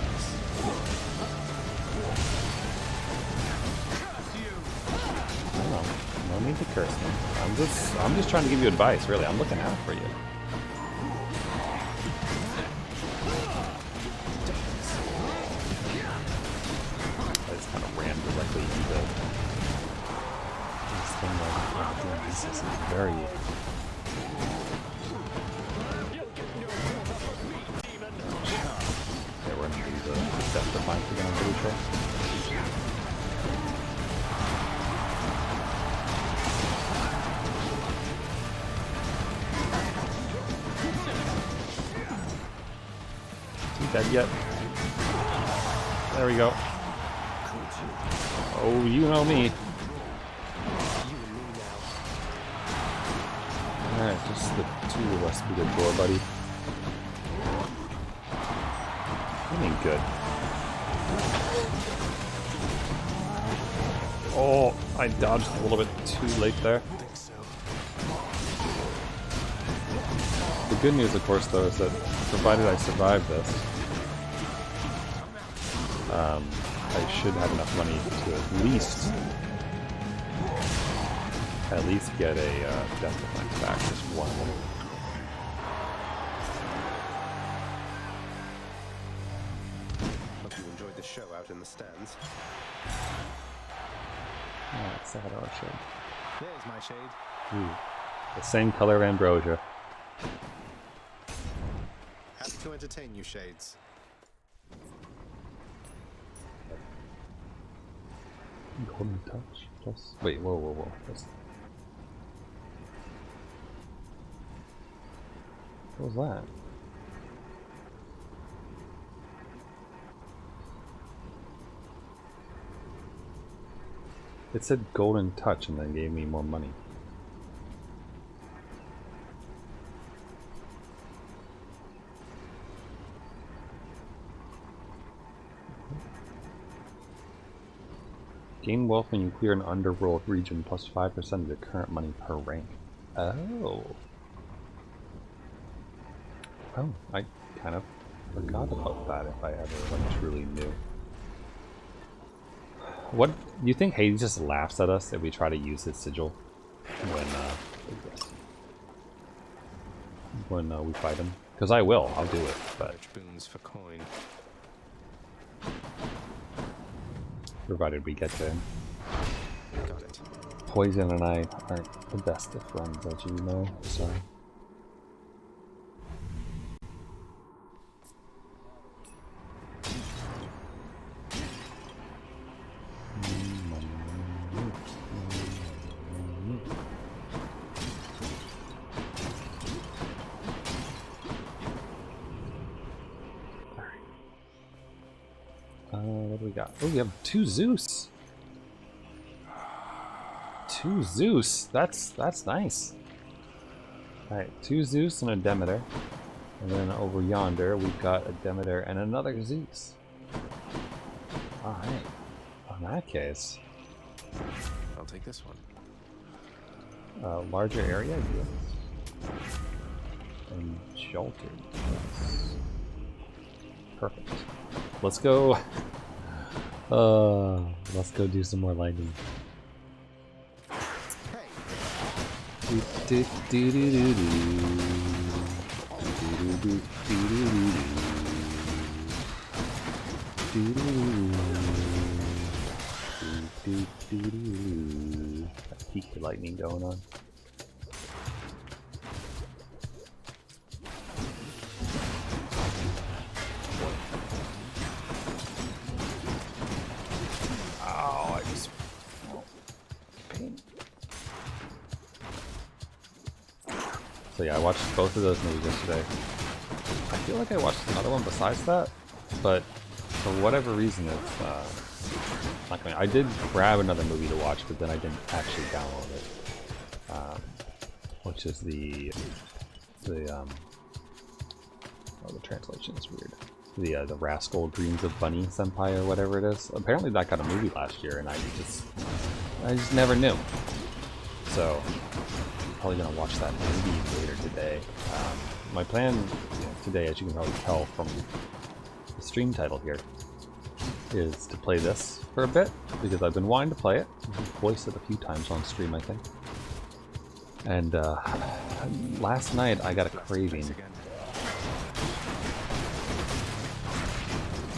I don't know. No need to curse me. I'm just trying to give you advice, really. I'm looking out for you. I just kind of ran directly into this thing like this is very. Yeah, we're gonna do the death defiance again, I'm pretty sure. Dead yet? There we go. Oh, you know me. Alright, just the two of us be the door, buddy. I mean, good. Oh, I dodged a little bit too late there. The good news, of course, though, is that provided I survive this, I should have enough money to at least get a death defense back, just one. Hope you enjoyed the show out in the stands. Let's say hello, shade. There's my shade. Ooh, the same color of ambrosia. Happy to entertain you, shades. Golden touch plus. Wait, whoa. What was that? It said golden touch and then gave me more money. Gain wealth when you clear an underworld region plus 5% of your current money per rank. Oh. Oh, I kind of forgot about that if I ever truly knew. What do you think Hades just laughs at us if we try to use his sigil when we fight him? Because I will, I'll do it, but boons for coin. Provided we get to him. Got it. Poison and I aren't the best of friends, as you know, so. What do we got? Oh, we have 2 Zeus. 2 Zeus. That's nice. All right, 2 Zeus and a Demeter, and then over yonder we've got a Demeter and another Zeus. All right. In that case, I'll take this one. Larger area, yes. And sheltered. Yes. Perfect. Let's go. Let's go do some more lightning. Got peak lightning going on. So yeah, I watched both of those movies yesterday. I feel like I watched another one besides that, but for whatever reason, it's not coming. I did grab another movie to watch, but then I didn't actually download it, which is the translation is weird. The Rascal Dreams of Bunny Senpai or whatever it is. Apparently that got a movie last year, and I just never knew. So probably gonna watch that maybe later today. my plan today, as you can probably tell from the stream title here, is to play this for a bit, because I've been wanting to play it. I've voiced it a few times on stream, I think. And last night I got a craving.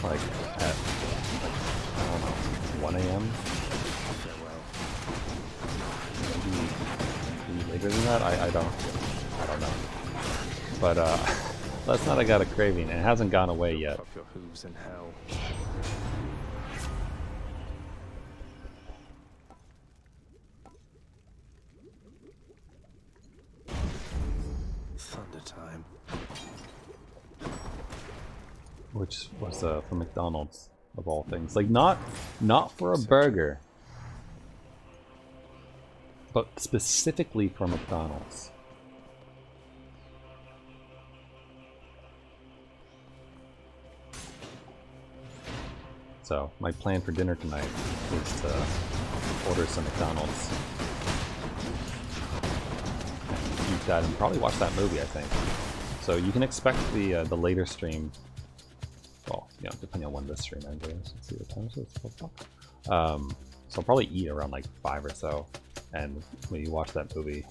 Like at, I don't know, 1 a.m. Maybe later than that? I don't know. But last night I got a craving, and it hasn't gone away yet. Fuck your hooves in hell. Thunder time. Which was from McDonald's, of all things. Like, not for a burger, but specifically for McDonald's. So, my plan for dinner tonight is to order some McDonald's. Eat that and probably watch that movie, I think. So you can expect the later stream. Well, you know, depending on when this stream ends. Let's see what time it is. It's 4 o'clock. So I'll probably eat around like 5 or so, and when you watch that movie.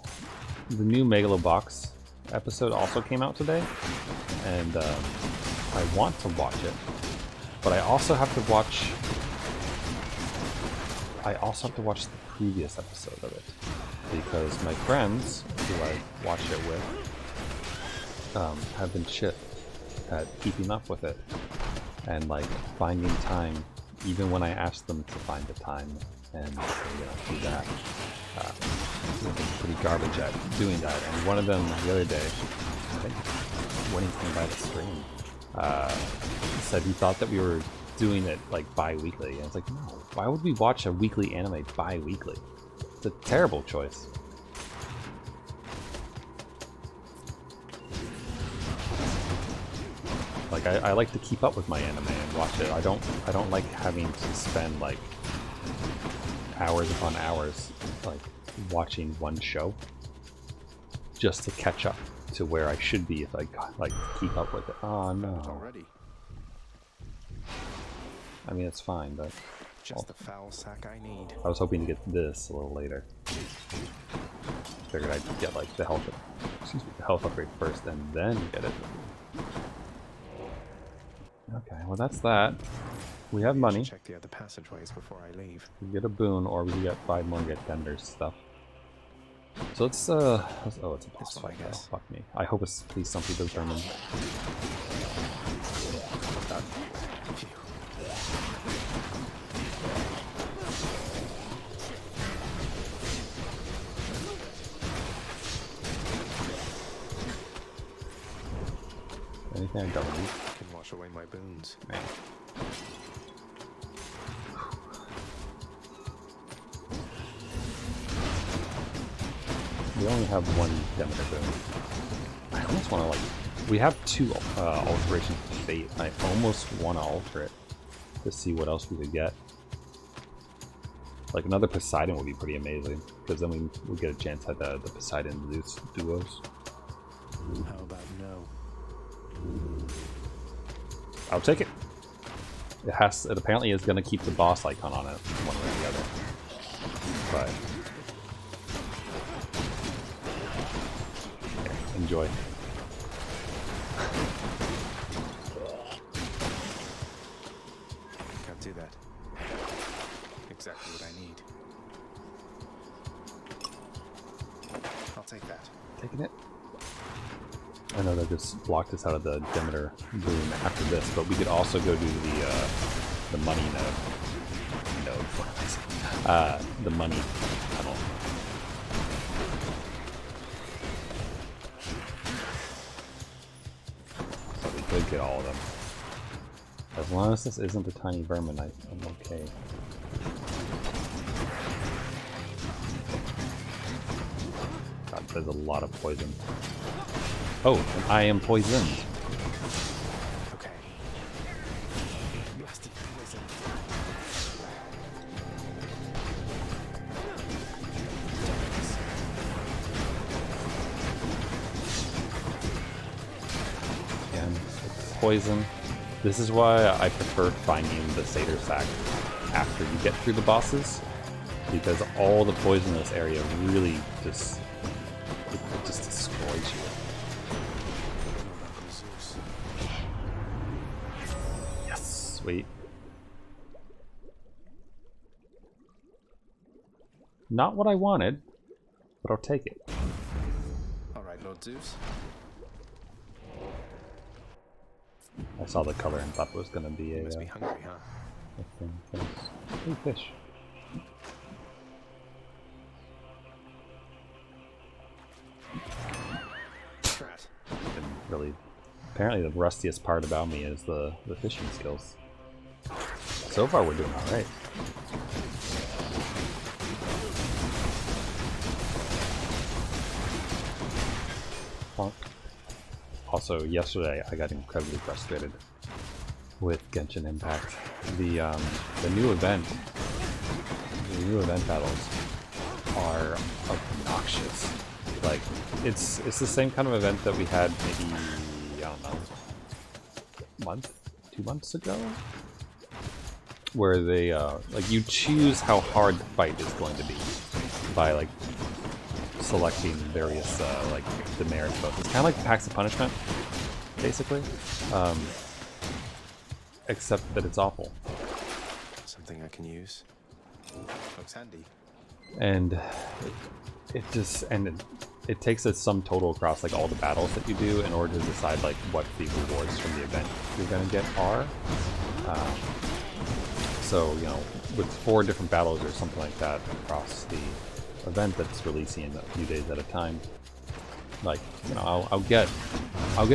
The new Megalobox episode also came out today, and I want to watch it, but I also have to watch. The previous episode of it, because my friends who I watch it with have been shit at keeping up with it and like finding time, even when I ask them to find the time and do that. They've been pretty garbage at doing that. And one of them the other day, I think when he came by the stream, said he thought that we were doing it like bi-weekly, and it's like, no, why would we watch a weekly anime bi-weekly? It's a terrible choice. Like I like to keep up with my anime and watch it. I don't like having to spend like hours upon hours like watching one show just to catch up to where I should be if I like keep up with it. Oh no. Already. I mean, it's fine, but just the foul sack I need. I was hoping to get this a little later. Figured I'd get like the health upgrade first and then get it. Okay, well that's that. We have money. Check the other passageways before I leave. We get a boon, or we get 5 more get Dender's stuff. So let's oh, it's a boss fight though. Fuck me. I hope it's please don't be determined. Anything I don't need? Can wash away my boons. Man. We only have one Demeter boon. I almost want to like. We have 2 alterations of fate. I almost want to alter it to see what else we could get. Like another Poseidon would be pretty amazing, because then we get a chance at the Poseidon Zeus duos. How about no? I'll take it. It apparently is going to keep the boss icon on it, one way or the other. But yeah, enjoy. Can't do that. Exactly what I need. I'll take that. Taking it. I know that just blocked us out of the Demeter boom after this, but we could also go do the money the money tunnel. So we could get all of them. As long as this isn't a tiny vermin, I'm okay. God, there's a lot of poison. Oh, and I am poisoned. Okay. Blasted poison. poison. This is why I prefer finding the satyr sack after you get through the bosses, because all the poison in this area really just it just destroys you. Yes, sweet. Not what I wanted, but I'll take it. All right, Lord Zeus. I saw the color and thought it was going to be a. You must be hungry, huh? A thing. Hey, fish. Strat. And really, apparently the rustiest part about me is the fishing skills. So far, we're doing all right. Bonk. Also, yesterday I got incredibly frustrated with Genshin Impact. The new event battles are obnoxious. Like, it's the same kind of event that we had maybe, I don't know, 2 months ago, where they like, you choose how hard the fight is going to be by like selecting various like demerits. It's kind of like Packs of Punishment, basically, except that it's awful. Something I can use. Looks handy. And it takes a sum total across like all the battles that you do in order to decide like what the rewards from the event you're gonna get are. So, you know, with 4 different battles or something like that across the event that's releasing in a few days at a time, like, you know, I'll get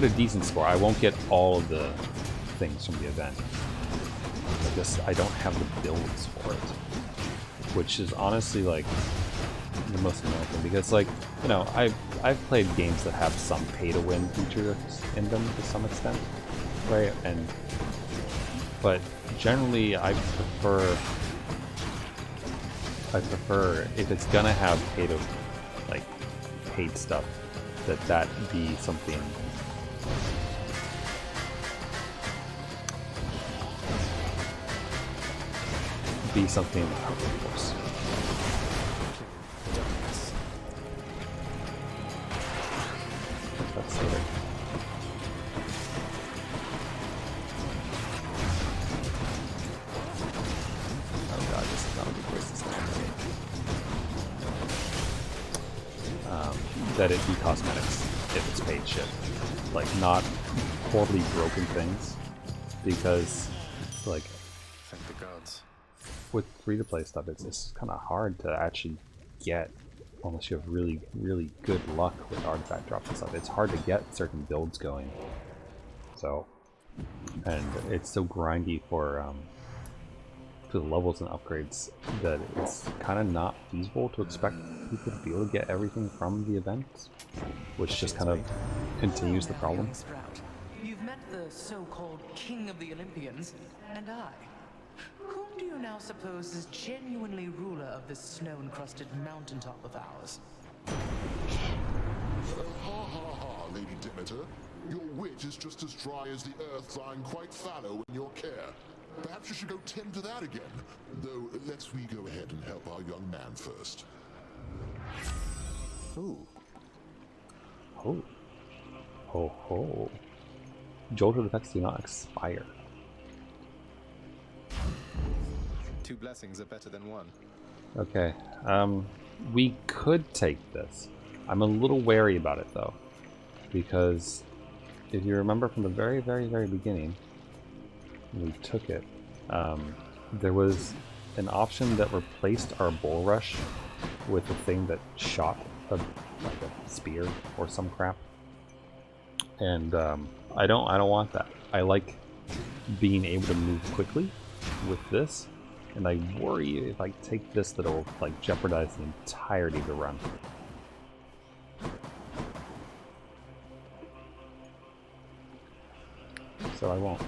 a decent score. I won't get all of the things from the event. I don't have the builds for it, which is honestly like the most annoying thing, because, like, you know, I've played games that have some pay-to-win features in them to some extent, right? But generally, I prefer if it's gonna have paid stuff, that be something outrageous. That's it. Oh god, this is not a good place to stand. That it be cosmetics if it's paid shit. Like, not horribly broken things, because, like, Thank the gods. with free-to-play stuff, it's kind of hard to actually get, unless you have really, really good luck with artifact drops and stuff. It's hard to get certain builds going. So, and it's so grindy for the levels and upgrades that it's kind of not feasible to expect people to be able to get everything from the event, which just kind of continues the problem. You've met the so-called King of the Olympians, and I. Whom do you now suppose is genuinely ruler of this snow-encrusted mountaintop of ours? Ha ha ha, Lady Demeter. Your wit is just as dry as the earth, lying quite fallow in your care. Perhaps you should go tend to that again. Though, let's we go ahead and help our young man first. Ooh. Oh. Ho ho. Jolt effects do not expire. 2 blessings are better than 1. Okay. We could take this. I'm a little wary about it, though, because if you remember from the very, very, very beginning, we took it. There was an option that replaced our bull rush with a thing that shot like a spear or some crap, and I don't want that. I like being able to move quickly with this, and I worry if I take this that it'll like jeopardize the entirety of the run. So I won't.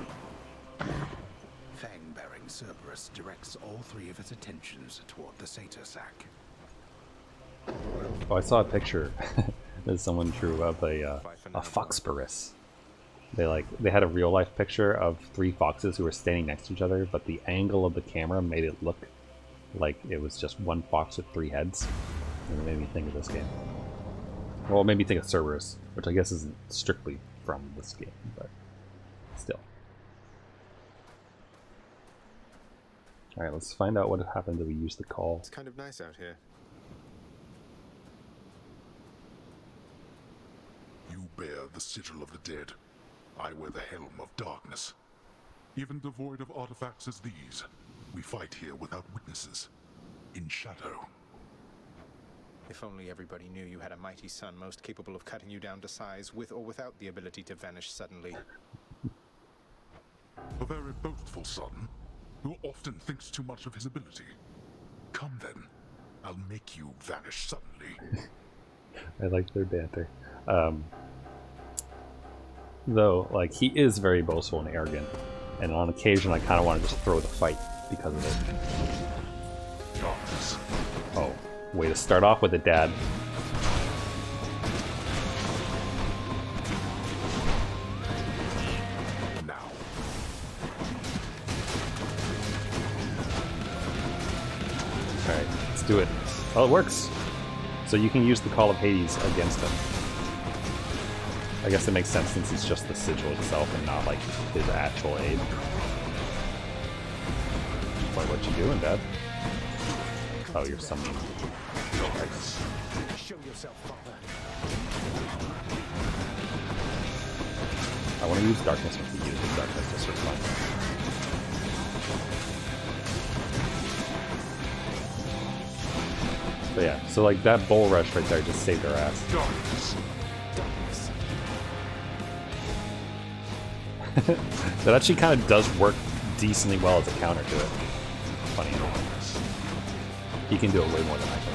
Fang-bearing Cerberus directs all 3 of its attentions toward the satyr sack. Oh, I saw a picture that someone drew of a Foxporus, They had a real life picture of 3 foxes who were standing next to each other, but the angle of the camera made it look like it was just 1 fox with 3 heads. And it made me think of this game. Well, it made me think of Cerberus, which I guess isn't strictly from this game, but still. Alright, let's find out what happens if we use the call. It's kind of nice out here. You bear the sigil of the dead. I wear the helm of darkness. Even devoid of artifacts as these, we fight here without witnesses, in shadow. If only everybody knew you had a mighty son most capable of cutting you down to size, with or without the ability to vanish suddenly. A very boastful son, who often thinks too much of his ability. Come then, I'll make you vanish suddenly. I like their banter. Though, like, he is very boastful and arrogant, and on occasion I kind of want to just throw the fight because of it. Oh, way to start off with it, Dad. Now. Alright, let's do it. Oh, it works! So you can use the Call of Hades against him. I guess it makes sense since it's just the sigil itself and not like his actual aid. What you doing, Dad? Oh, you're summoning. Show yourself, Father. I want to use darkness with you. Use darkness just for fun. But yeah, so like that bull rush right there just saved our ass. Darkness. That actually kind of does work decently well as a counter to it. Funny enough. He can do it way more than I can.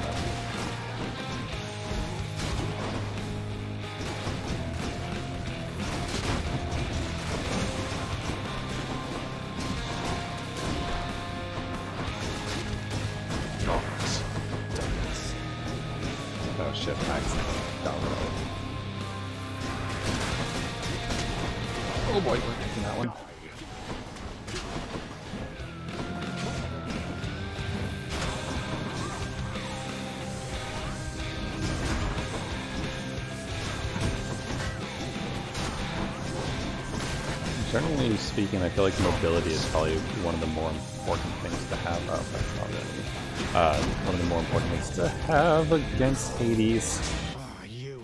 Oh shit, Max. Oh boy, we're taking that one. Generally speaking, I feel like mobility is probably one of the more important things to have. Oh, that's not really. One of the more important things to have against Hades. Ah, you.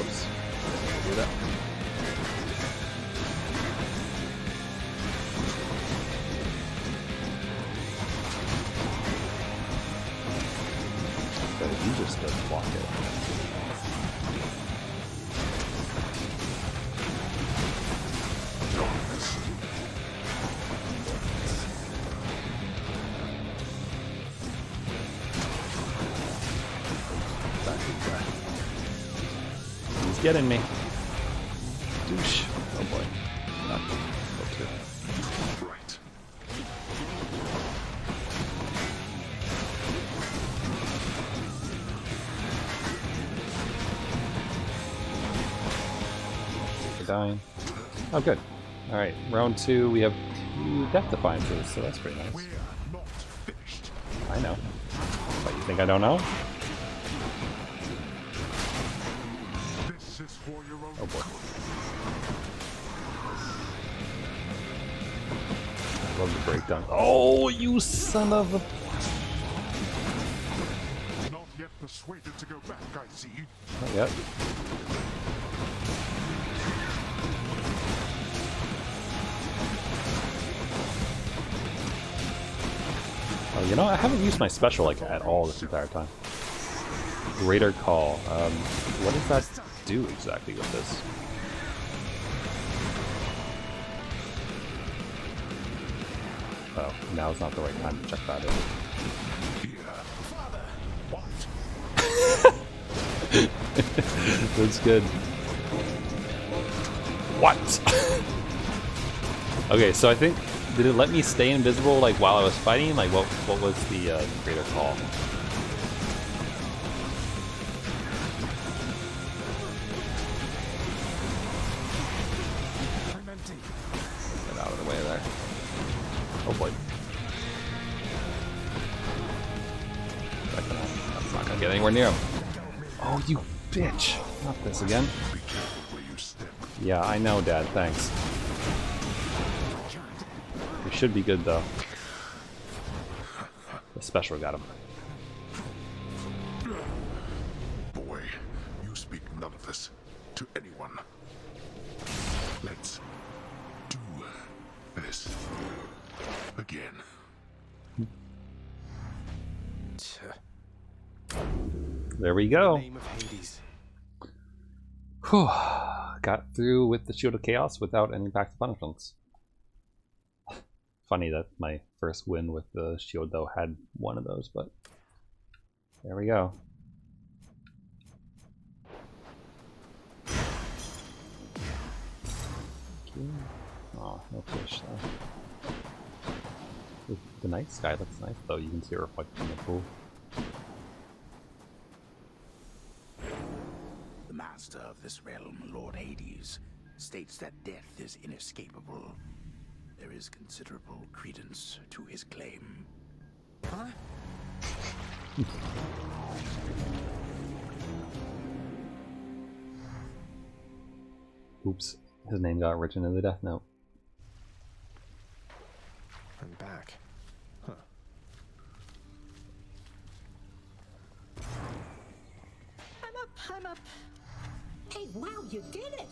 Oops. Didn't do that. So you just don't block it. He's getting me. Douche. Oh boy. Not good. Right. We're dying. Oh, good. Alright, round 2, we have 2 death defiances, so that's pretty nice. We're not finished. I know. But you think I don't know? This is for your own Oh boy. I love the breakdown. Oh, you son of a... Not yet persuaded to go back, I see. Not yet. Oh, you know, I haven't used my special like at all this entire time. Greater Call. What does that do exactly with this? Oh, now's not the right time to check that in. Father! What? That's good. What? Okay, so I think, did it let me stay invisible like while I was fighting? Like what was the Greater Call? Oh boy. That's not gonna get anywhere near him. Oh, you bitch! Not this again. Yeah, I know, Dad. Thanks. We should be good, though. The special got him. Boy, you speak none of this to anyone. Let's do this again. There we go. In the name of Hades. Whew. Got through with the Shield of Chaos without any back to punishments. Funny that my first win with the shield though had one of those, but there we go. Oh, no fish though. The night sky looks nice though, you can see it reflected in the pool. The master of this realm, Lord Hades, states that death is inescapable. There is considerable credence to his claim. Huh? Oops, his name got written in the Death Note. I'm back. Huh. I'm up. Hey, wow, you did it!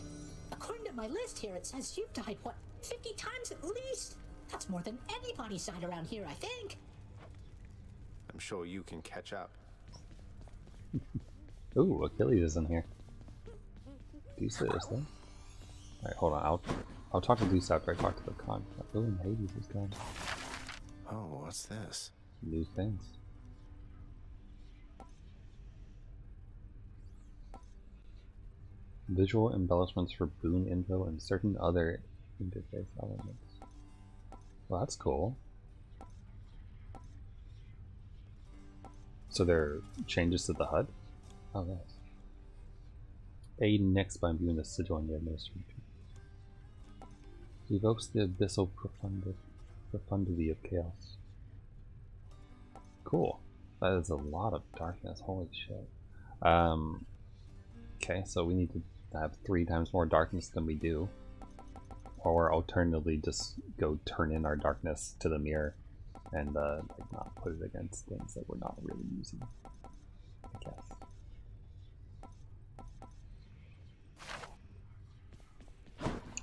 According to my list here, it says you've died, what, 50 times at least? That's more than anybody's died around here, I think. I'm sure you can catch up. Ooh, Achilles is in here. Deuce is there. Alright, hold on. I'll talk to Deuce after I talk to the con. Oh, and Hades is gone. Oh, what's this? New things. Visual embellishments for boon info and certain other interface elements. Well, that's cool. So there are changes to the HUD? Oh, nice. Aid next by imbuing the sigil on the administration. Evokes the abyssal profundity of chaos. Cool. That is a lot of darkness. Holy shit. Okay, so we need to have 3 times more darkness than we do. Or alternatively just go turn in our darkness to the mirror and like not put it against things that we're not really using, I guess.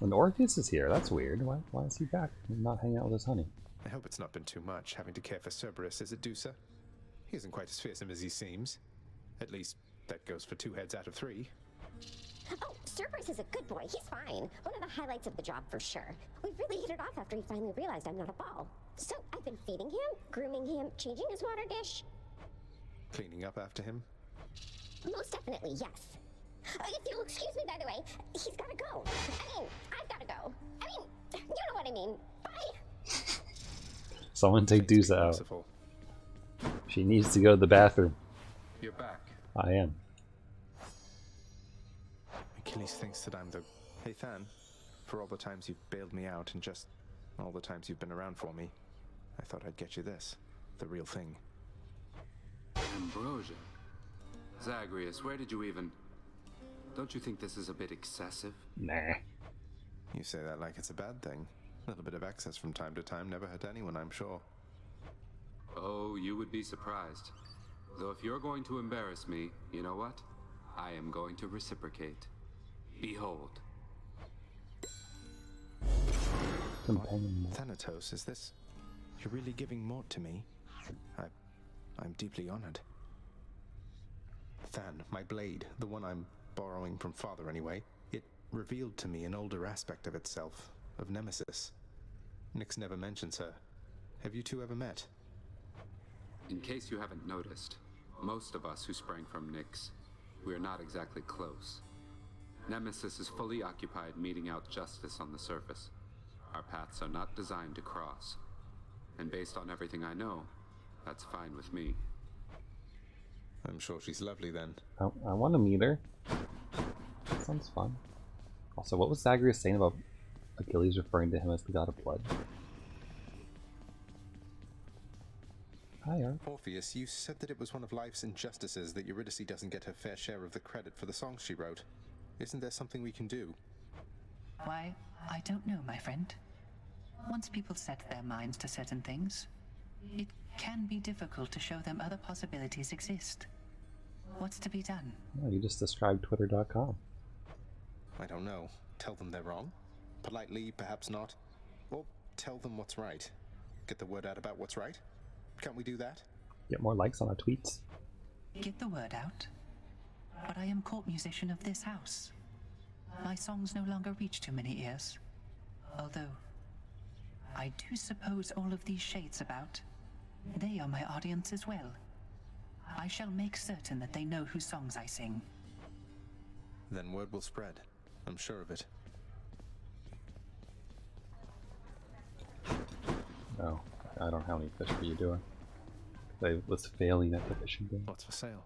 And Orpheus is here, that's weird. Why is he back and not hanging out with his honey? I hope it's not been too much having to care for Cerberus, is it, Dusa? He isn't quite as fearsome as he seems. At least, that goes for 2 heads out of 3. Oh, Cerberus is a good boy. He's fine. One of the highlights of the job for sure. We really hit it off after he finally realized I'm not a ball. So I've been feeding him, grooming him, changing his water dish. Cleaning up after him? Most definitely, yes. If you'll excuse me, by the way, he's gotta go. I mean, I've gotta go. I mean, you know what I mean. Bye. Someone take Dusa out. She needs to go to the bathroom. You're back. I am. Achilles thinks that I'm the... Hey, Than. For all the times you've bailed me out and just all the times you've been around for me, I thought I'd get you this. The real thing. Ambrosia. Zagreus, where did you even... Don't you think this is a bit excessive? Nah. You say that like it's a bad thing. A little bit of excess from time to time never hurt anyone, I'm sure. Oh, you would be surprised. Though if you're going to embarrass me, you know what? I am going to reciprocate. Behold. Thanatos, is this... You're really giving more to me? I'm deeply honored. Than, my blade, the one I'm borrowing from Father anyway, it revealed to me an older aspect of itself, of Nemesis. Nyx never mentions her. Have you two ever met? In case you haven't noticed, most of us who sprang from Nyx, we are not exactly close. Nemesis is fully occupied meting out justice on the surface. Our paths are not designed to cross. And based on everything I know, that's fine with me. I'm sure she's lovely then. I want to meet her. That sounds fun. Also, what was Zagreus saying about Achilles referring to him as the god of blood? Hi, Art. Orpheus, you said that it was one of life's injustices that Eurydice doesn't get her fair share of the credit for the songs she wrote. Isn't there something we can do? Why, I don't know, my friend. Once people set their minds to certain things, it can be difficult to show them other possibilities exist. What's to be done? Oh, you just described Twitter.com. I don't know. Tell them they're wrong? Politely, perhaps not. Or tell them what's right. Get the word out about what's right? Can't we do that? Get more likes on our tweets. Get the word out. But I am court musician of this house. My songs no longer reach too many ears. Although, I do suppose all of these shades about, they are my audience as well. I shall make certain that they know whose songs I sing. Then word will spread. I'm sure of it. No, I don't have any fish for you doing. I was failing at the fishing game. What's for sale?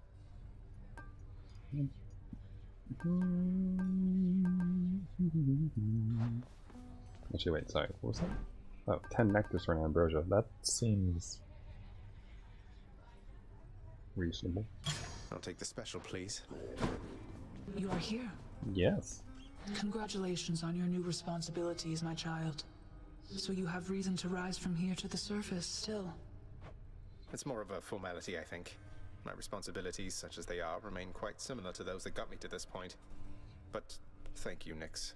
Actually, wait, sorry, what was that? Oh, 10 nectars for an ambrosia. That seems reasonable. I'll take the special, please. You are here. Yes. Congratulations on your new responsibilities, my child. So you have reason to rise from here to the surface still. It's more of a formality, I think. My responsibilities, such as they are, remain quite similar to those that got me to this point. But thank you, Nyx.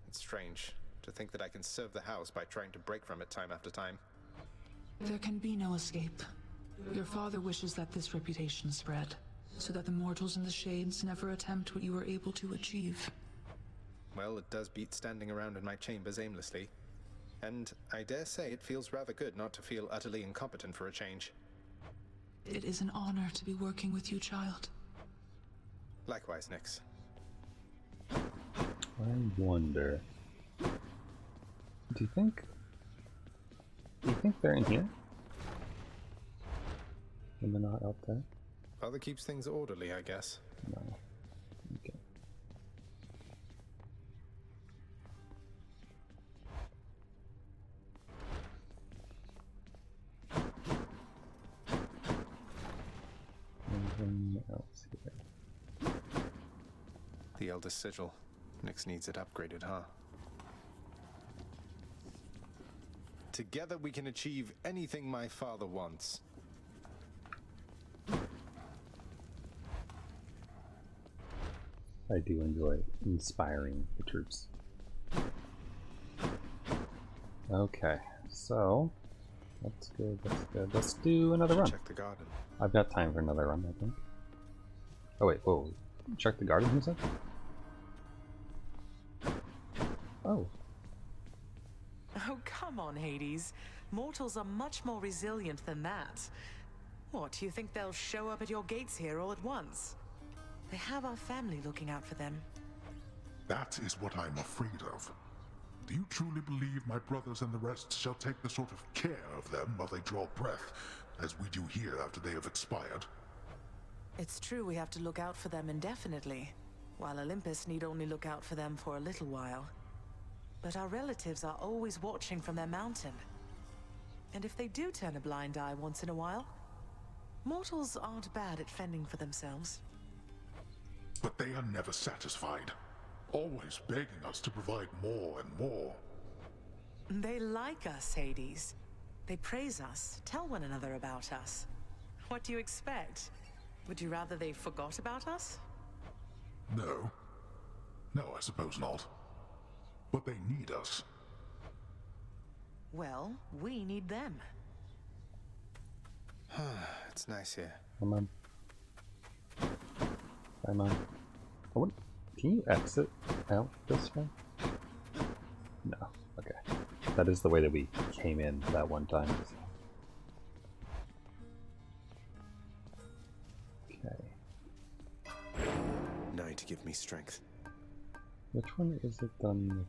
It's strange to think that I can serve the house by trying to break from it time after time. There can be no escape. Your father wishes that this reputation spread, so that the mortals in the shades never attempt what you were able to achieve. Well, it does beat standing around in my chambers aimlessly. And I dare say it feels rather good not to feel utterly incompetent for a change. It is an honor to be working with you, child. Likewise, Nyx. I wonder. Do you think they're in here? And they're not out there? Father keeps things orderly, I guess. No. Okay. Anything else here? The eldest sigil. Nyx needs it upgraded, huh? Together we can achieve anything my father wants. I do enjoy inspiring the troops. Okay, so that's good, that's good. Let's do another run. Check the garden. I've got time for another run, I think. Oh wait, whoa. Check the garden, who said? Oh. Oh, come on, Hades. Mortals are much more resilient than that. What, you think they'll show up at your gates here all at once? They have our family looking out for them. That is what I'm afraid of. Do you truly believe my brothers and the rest shall take the sort of care of them while they draw breath, as we do here after they have expired? It's true we have to look out for them indefinitely, while Olympus need only look out for them for a little while. But our relatives are always watching from their mountain. And if they do turn a blind eye once in a while, mortals aren't bad at fending for themselves. But they are never satisfied, always begging us to provide more and more. They like us, Hades. They praise us, tell one another about us. What do you expect? Would you rather they forgot about us? No. No, I suppose not. But they need us. Well, we need them. It's nice here. Come on. Come on. Oh, what? Can you exit out this way? No. Okay. That is the way that we came in that one time. Okay. Night, give me strength. Which one is it done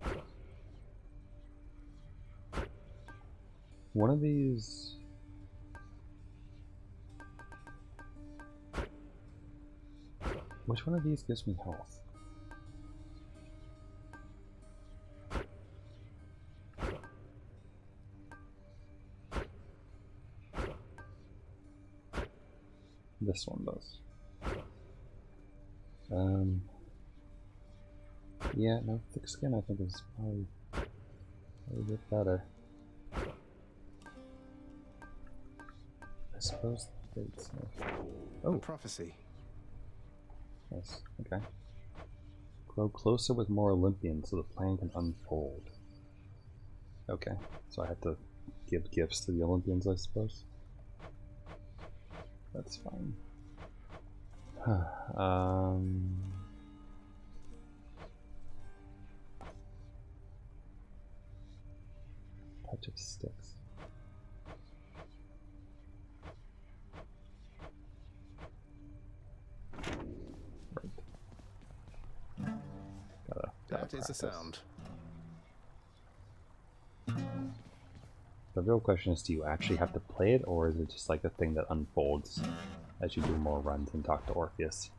with? One of these... Which one of these gives me health? This one does. Yeah, no, thick skin I think is probably a bit better. I suppose the fates. Oh, A prophecy. Nice. Okay. Grow closer with more Olympians so the plan can unfold. Okay, so I have to give gifts to the Olympians, I suppose. That's fine. Touch of STYX. Right. That is a sound. The real question is, do you actually have to play it, or is it just like a thing that unfolds as you do more runs and talk to Orpheus?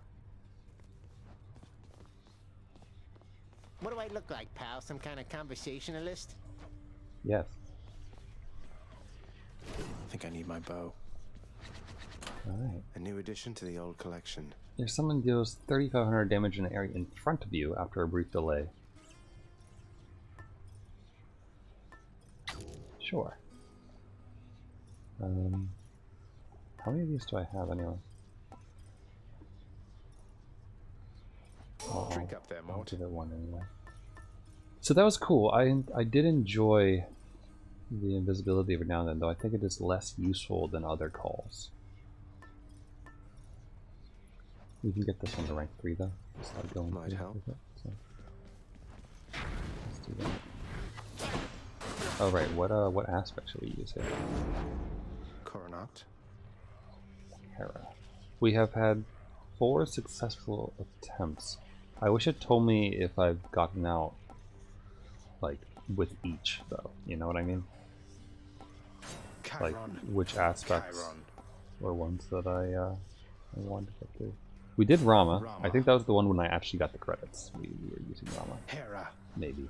What do I look like, pal? Some kind of conversationalist? Yes. I think I need my bow. Alright. A new addition to the old collection. Your summon deals 3,500 damage in the area in front of you after a brief delay. Sure. How many of these do I have anyway? Drink up there, I'll Mort. give it one anyway. So that was cool. I did enjoy the invisibility every now and then, though I think it is less useful than other calls. We can get this one to rank 3 though. Start going Might help. With it, so. Let's do that. Oh right, what aspect should we use here? Coronact. Hera. We have had 4 successful attempts. I wish it told me if I've gotten out, like, with each, though. You know what I mean? Chiron. Like, which aspects Chiron. were ones that I wanted to get through. We did Rama. I think that was the one when I actually got the credits. We were using Rama. Hera. Maybe.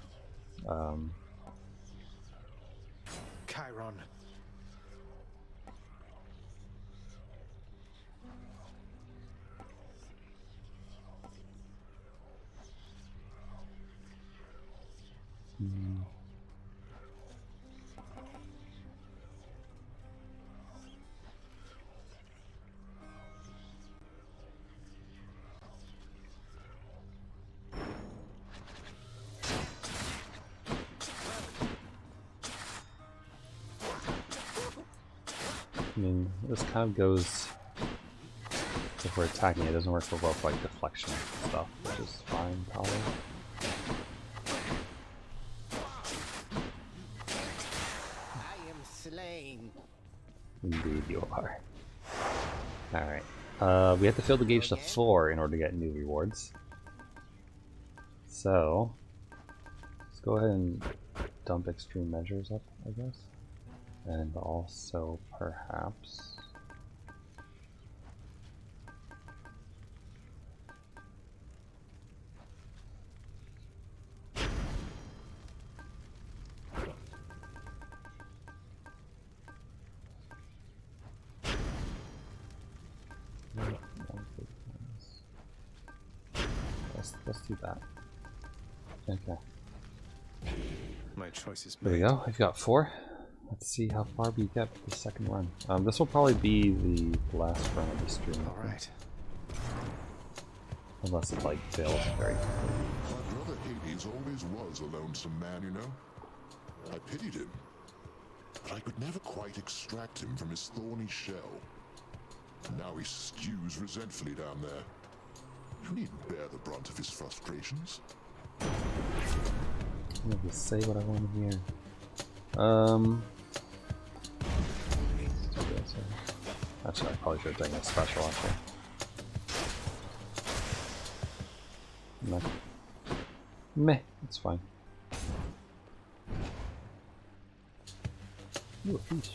Chiron. I mean, this kind of goes if we're attacking. It doesn't work for both like deflection stuff, which is fine, probably. I am slain. Indeed, you are. All right. We have to fill the gauge to 4 in order to get new rewards. So let's go ahead and dump extreme measures up, I guess. And also, perhaps... Let's do that. Okay. My choice is There we go. I've got 4. Let's see how far we get with the second run. This will probably be the last run of the stream. Alright. Unless it, like, fails very quickly. My brother Hades always was a lonesome man, you know? I pitied him, but I could never quite extract him from his thorny shell. Now he stews resentfully down there. You needn't bear the brunt of his frustrations. I'm gonna just say what I want to hear. Actually, I probably should have taken a special actually. Meh, it's fine. Ooh, a fish.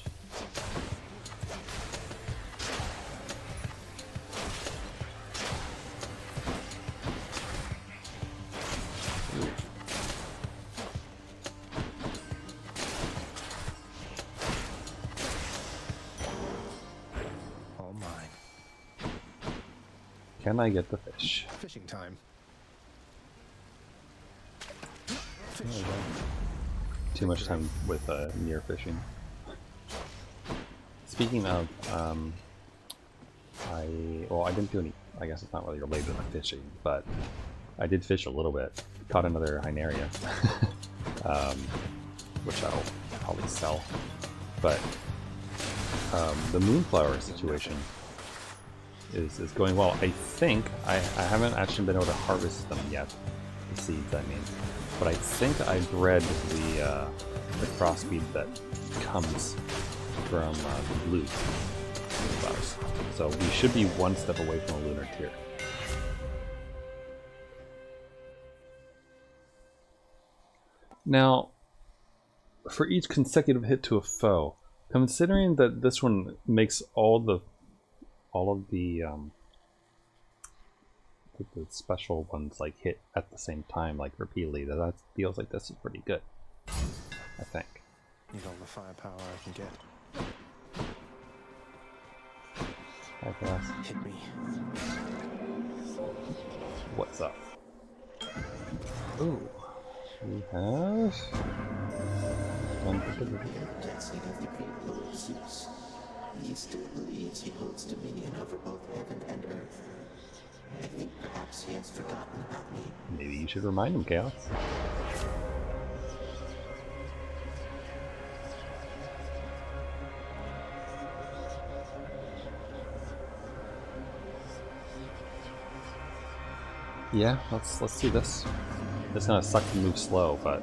Can I get the fish? Fishing time. There we go. Too much time with near fishing. Speaking of, I didn't do any. I guess it's not really related to my fishing, but I did fish a little bit. Caught another Hyneria, which I'll probably sell. But the moonflower situation is going well. I think I haven't actually been able to harvest them yet, the seeds I mean, but I think I bred the crossbreed that comes from the blue flowers. So we should be one step away from a lunar tier. Now, for each consecutive hit to a foe, considering that this one makes all of the special ones like hit at the same time, like repeatedly, that feels like this is pretty good. I think. Need all the firepower I can get. Hit me. What's up? Ooh. We have Dancing of the great Lord Zeus. He still believes he holds dominion over both heaven and earth. I think perhaps he has forgotten about me. Maybe you should remind him, Chaos. Yeah, let's do this. It's gonna suck to move slow, but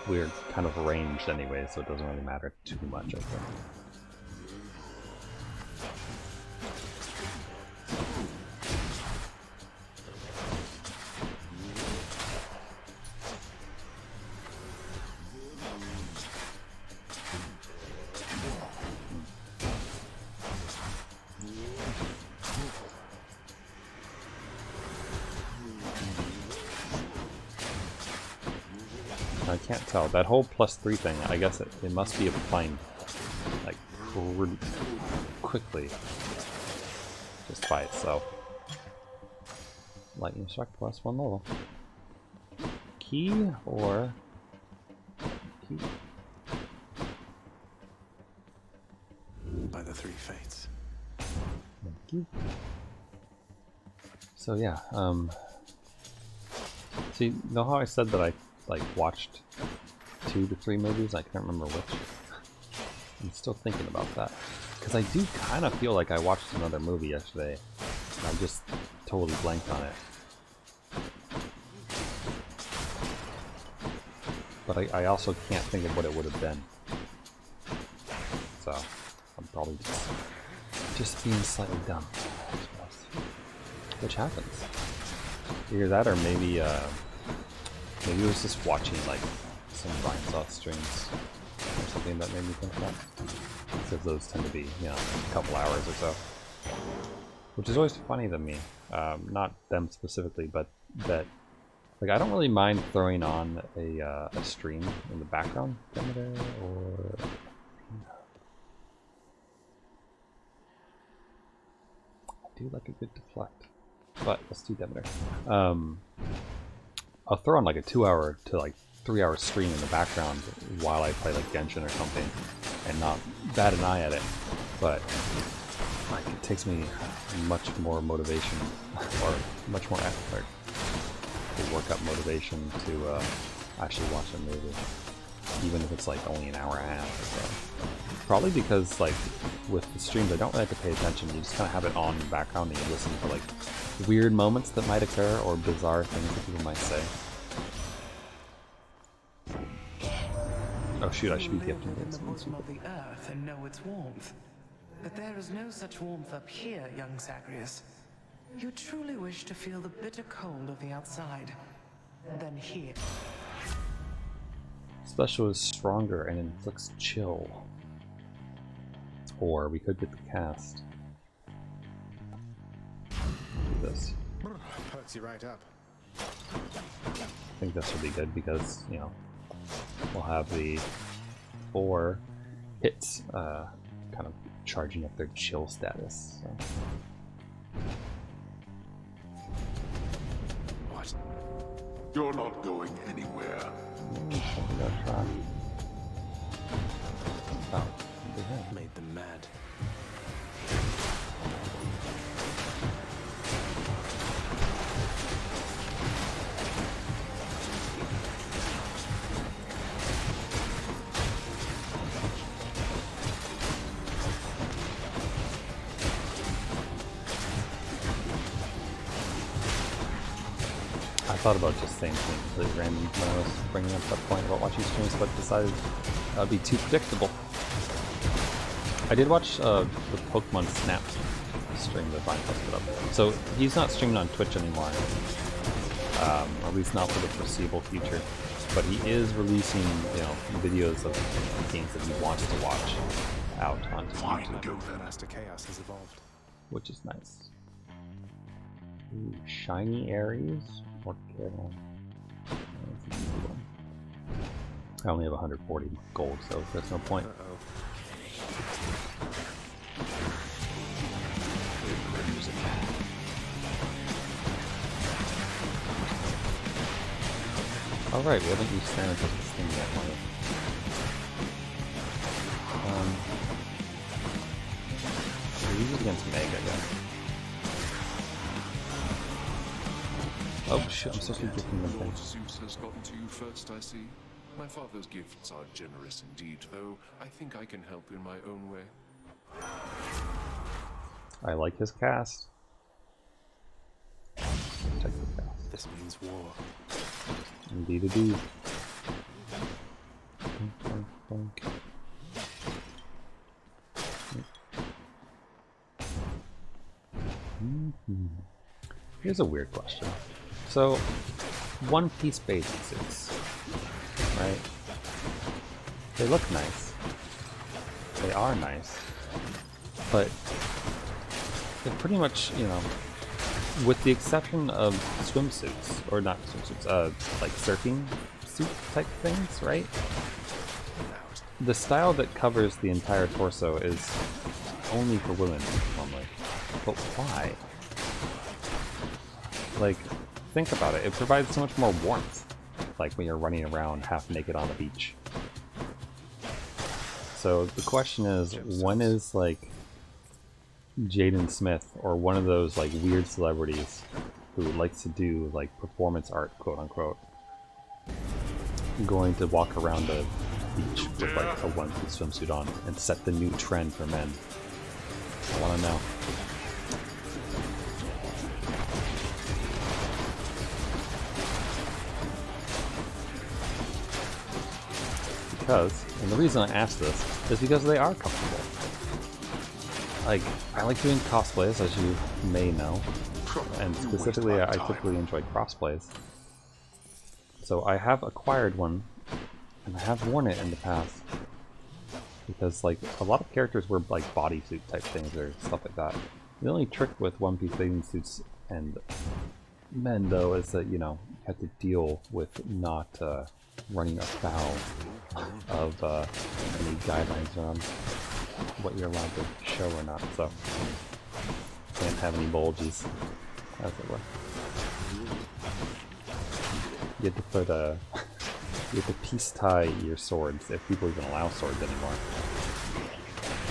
we're kind of ranged anyway, so it doesn't really matter too much, I think. I can't tell. That whole +3 thing, I guess it must be applying like really quickly just by itself. Lightning Strike +1 level. Key or key? By the three fates. Thank you. So yeah, see, you know how I said that I watched 2 to 3 movies? I can't remember which. I'm still thinking about that. Because I do kind of feel like I watched another movie yesterday, and I just totally blanked on it. But I also can't think of what it would have been. So, I'm probably just being slightly dumb, I suppose. Which happens. Either that or maybe maybe it was just watching like some Brian Sauce streams or something that made me think that. Because those tend to be, you know, a couple hours or so. Which is always funny to me. Not them specifically, but that, like, I don't really mind throwing on a stream in the background, or I do like a good deflect, but let's do Demeter. I'll throw on like a 2-hour to like 3-hour stream in the background while I play like Genshin or something, and not bat an eye at it. But like it takes me much more motivation, or much more effort to work up motivation to actually watch a movie, even if it's like only an hour and a half or so. Probably because like with the streams I don't really have to pay attention. You just kind of have it on in the background and you listen for like weird moments that might occur or bizarre things that people might say. Oh shoot, I should be gifting it. The bottom of the earth and know its warmth. But there is no such warmth up here, young Zagreus. You truly wish to feel the bitter cold of the outside. Then here. Special is stronger and inflicts chill. Or we could get the cast. Do this. Perks you right up. I think this will be good because, you know, we'll have the 4 hits kind of charging up their chill status. So. What? You're not going anywhere. Oh, made them mad. I thought about just saying something completely random when I was bringing up that point about watching streams, but decided that would be too predictable. I did watch the Pokemon Snap stream that VANQUISHED put up. So he's not streaming on Twitch anymore, or at least not for the foreseeable future. But he is releasing, you know, videos of games that he wants to watch out onto YouTube, Master Chaos has evolved, which is nice. Ooh, shiny Aries or Carol. I only have 140 gold, so there's no point. Alright, we haven't used Thanatos' thing yet, have we? We'll use it against Meg, I guess. Oh shit, I'm supposed to be gifting them Lord things. Zeus has gotten to you first, I see. My father's gifts are generous indeed, though I think I can help in my own way. I like his cast. Check the cast. This means war. Indeed it is. Here's a weird question. So, One Piece bathing suits, right? They look nice. They are nice. But they're pretty much, you know, with the exception of swimsuits, or not swimsuits, like surfing suit type things, right? The style that covers the entire torso is only for women normally. But why? Like, think about it. It provides so much more warmth, like when you're running around half naked on the beach. So the question is, when is like Jaden Smith or one of those like weird celebrities who likes to do like performance art, quote unquote, going to walk around a beach with like a one-piece swimsuit on and set the new trend for men? I want to know. Because, and the reason I ask this is because they are comfortable. Like, I like doing cosplays, as you may know, and specifically I typically enjoy crossplays. So I have acquired one, and I have worn it in the past. Because, like, a lot of characters wear, like, bodysuit type things or stuff like that. The only trick with One Piece bathing suits and men, though, is that, you know, you have to deal with not running afoul of any guidelines around what you're allowed to show or not, so can't have any bulges, as it were. You have to put you have to peace tie your swords, if people even allow swords anymore.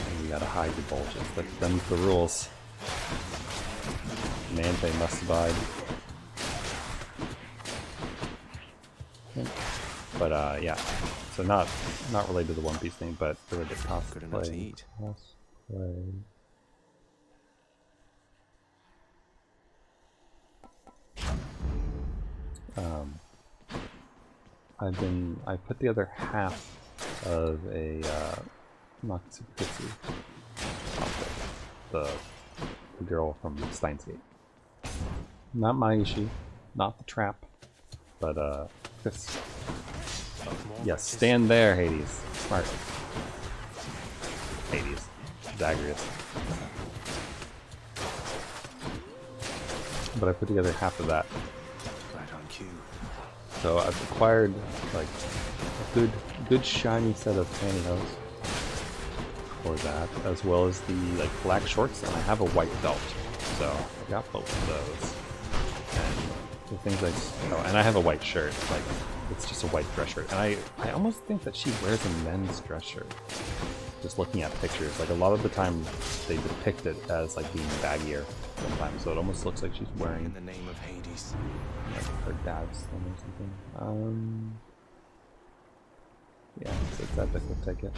And you gotta hide your bulges. Them's the rules. Man, they must abide. But yeah, so not related to the One Piece thing, but related to cosplay. Good enough to eat. Cosplay. I put the other half of a Matsukitsu outfit, the girl from Steins Gate. Not my issue, not the trap, but Chris. Yes, stand there, Hades. Smart. Hades. Zagreus. But I put together half of that. Right on cue. So I've acquired like a good shiny set of pantyhose. for that, as well as the like black shorts, and I have a white belt, so I got both of those. And the things and I have a white shirt, like it's just a white dress shirt, and I almost think that she wears a men's dress shirt. Just looking at pictures, like a lot of the time they depict it as like being baggier sometimes, so it almost looks like she's wearing In the name of Hades. like her dad's thing or something. Yeah, it's epic. We'll take it.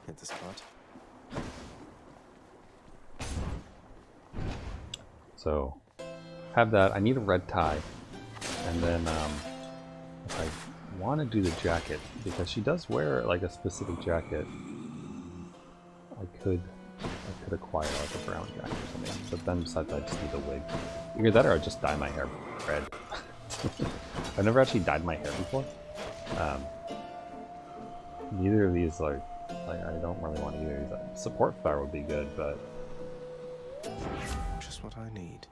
Hit the spot. So, have that. I need a red tie, and then if I want to do the jacket, because she does wear like a specific jacket, I could acquire like a brown jacket or something. But then besides, I just need a wig. Either that, or I just dye my hair red. I've never actually dyed my hair before. Neither of these are like I don't really want either of these. Support flower would be good, but just what I need.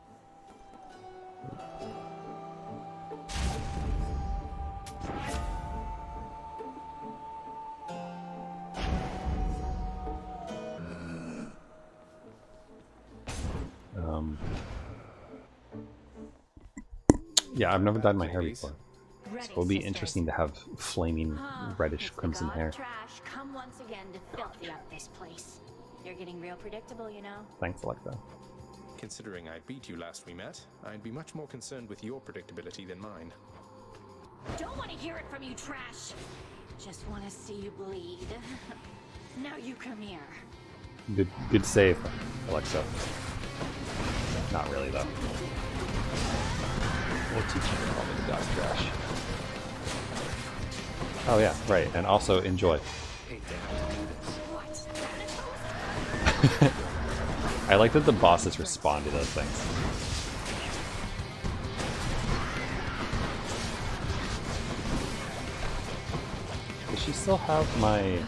Yeah, I've never dyed my hair before. So it'll be interesting to have flaming reddish crimson hair. Trash, come once again to filthy up this place. You're getting real predictable, you know. Thanks, Alexa. Considering I beat you last we met, I'd be much more concerned with your predictability than mine. Don't want to hear it from you, trash. Just want to see you bleed. Now you come here. Good save, Alexa. Not really though. We'll teach you to call me the dog trash. Oh yeah, right, and also enjoy. I like that the bosses respond to those things. Does she still have my...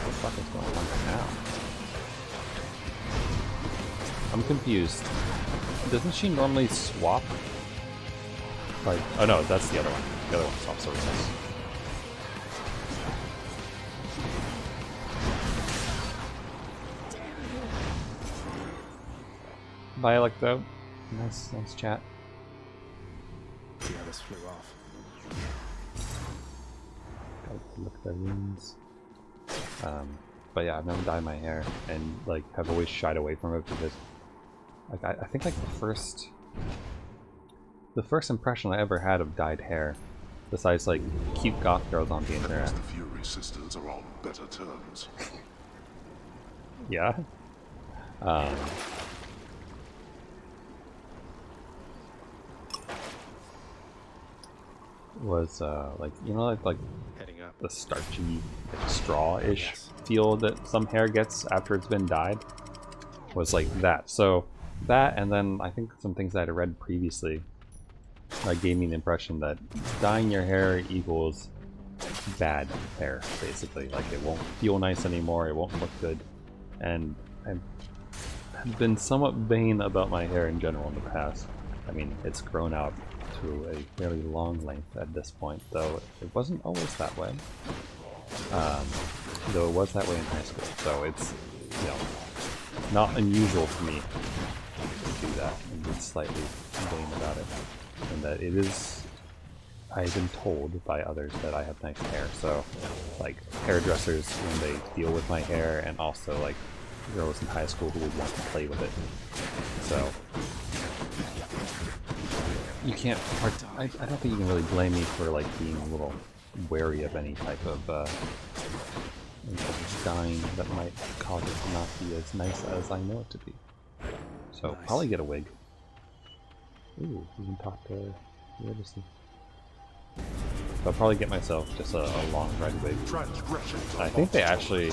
What the fuck is going on now? I'm confused. Doesn't she normally swap? Like, oh no, that's the other one. The other one swaps sources. Bye, Electro. Nice chat. The others flew off. Gotta look at their wounds. But yeah, I've never dyed my hair, and like have always shied away from it because, like, I think like the first impression I ever had of dyed hair, besides like cute goth girls on the internet. The Fury sisters are on better terms. Yeah. Was like, you know, like the starchy, like, straw-ish feel that some hair gets after it's been dyed, was like that. So that, and then I think some things I had read previously gave me the impression that dyeing your hair equals bad hair, basically. Like, it won't feel nice anymore, it won't look good. And I've been somewhat vain about my hair in general in the past. I mean, it's grown out to a fairly long length at this point, though it wasn't always that way. Though it was that way in high school, so it's, you know, not unusual for me to do that and be slightly vain about it. And that it is, I've been told by others that I have nice hair, so like hairdressers when they deal with my hair, and also like girls in high school who would want to play with it. So you can't, I don't think you can really blame me for like being a little wary of any type of dyeing that might cause it to not be as nice as I know it to be. So nice. Probably get a wig. Ooh, we can talk to the Odyssey. So I'll probably get myself just a long red wig. I think they actually,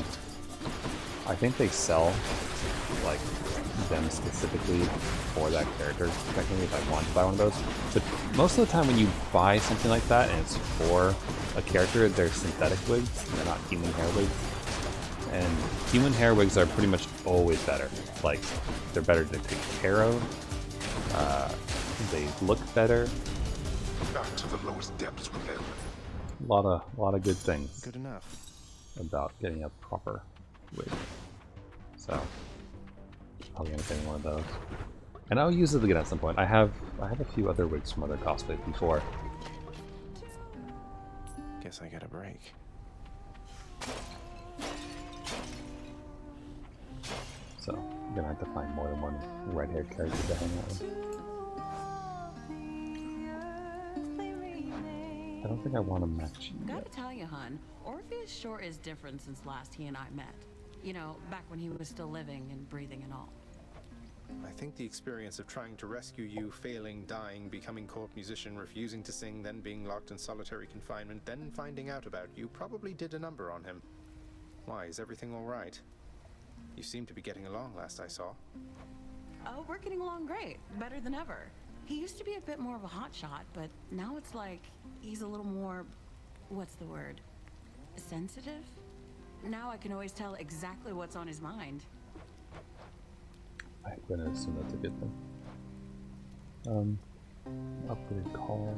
I think they sell like them specifically for that character, technically, if I want to buy one of those. But most of the time when you buy something like that and it's for a character, they're synthetic wigs, they're not human hair wigs. And human hair wigs are pretty much always better. Like, they're better to take care of, They look better. Back to the lowest depths within. A lot of good things. Good enough. About getting a proper wig. So probably gonna get one of those. And I'll use it again at some point. I have a few other wigs from other cosplays before. Guess I get a break. So I'm gonna have to find more than one red-haired character to hang out with. I don't think I want to match you Gotta yet. tell you, hun, Orpheus sure is different since last he and I met. You know, back when he was still living and breathing and all. I think the experience of trying to rescue you, failing, dying, becoming court musician, refusing to sing, then being locked in solitary confinement, then finding out about you probably did a number on him. Why, is everything all right? You seem to be getting along last I saw. Oh, we're getting along great. Better than ever. He used to be a bit more of a hotshot, but now it's like he's a little more, what's the word? Sensitive? Now I can always tell exactly what's on his mind. I'm gonna assume that's a good thing. Upgrade call.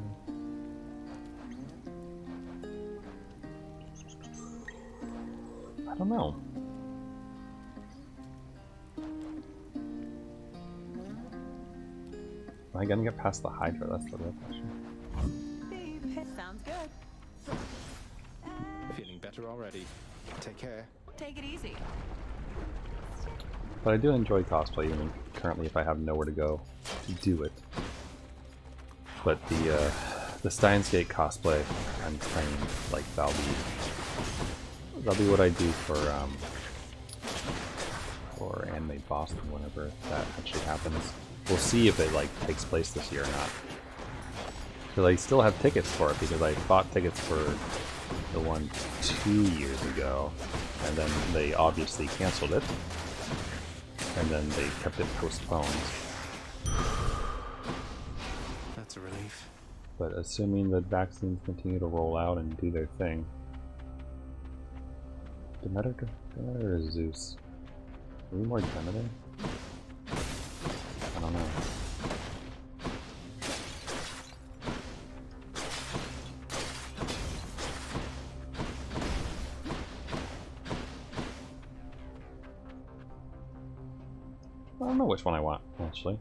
I don't know. Am I gonna get past the Hydra? That's the real question. Sounds good. Feeling better already. Take care. Take it easy. But I do enjoy cosplay, even currently if I have nowhere to go to do it. But the Steins Gate cosplay, I'm trained, like that'll be what I do for Anime Boston whenever that actually happens. We'll see if it like takes place this year or not. Because I still have tickets for it because I bought tickets for the one 2 years ago, and then they obviously canceled it. And then they kept it postponed. That's a relief. But assuming that vaccines continue to roll out and do their thing. Demeter or Zeus? Maybe more Demeter? I don't know. I don't know which one I want, actually.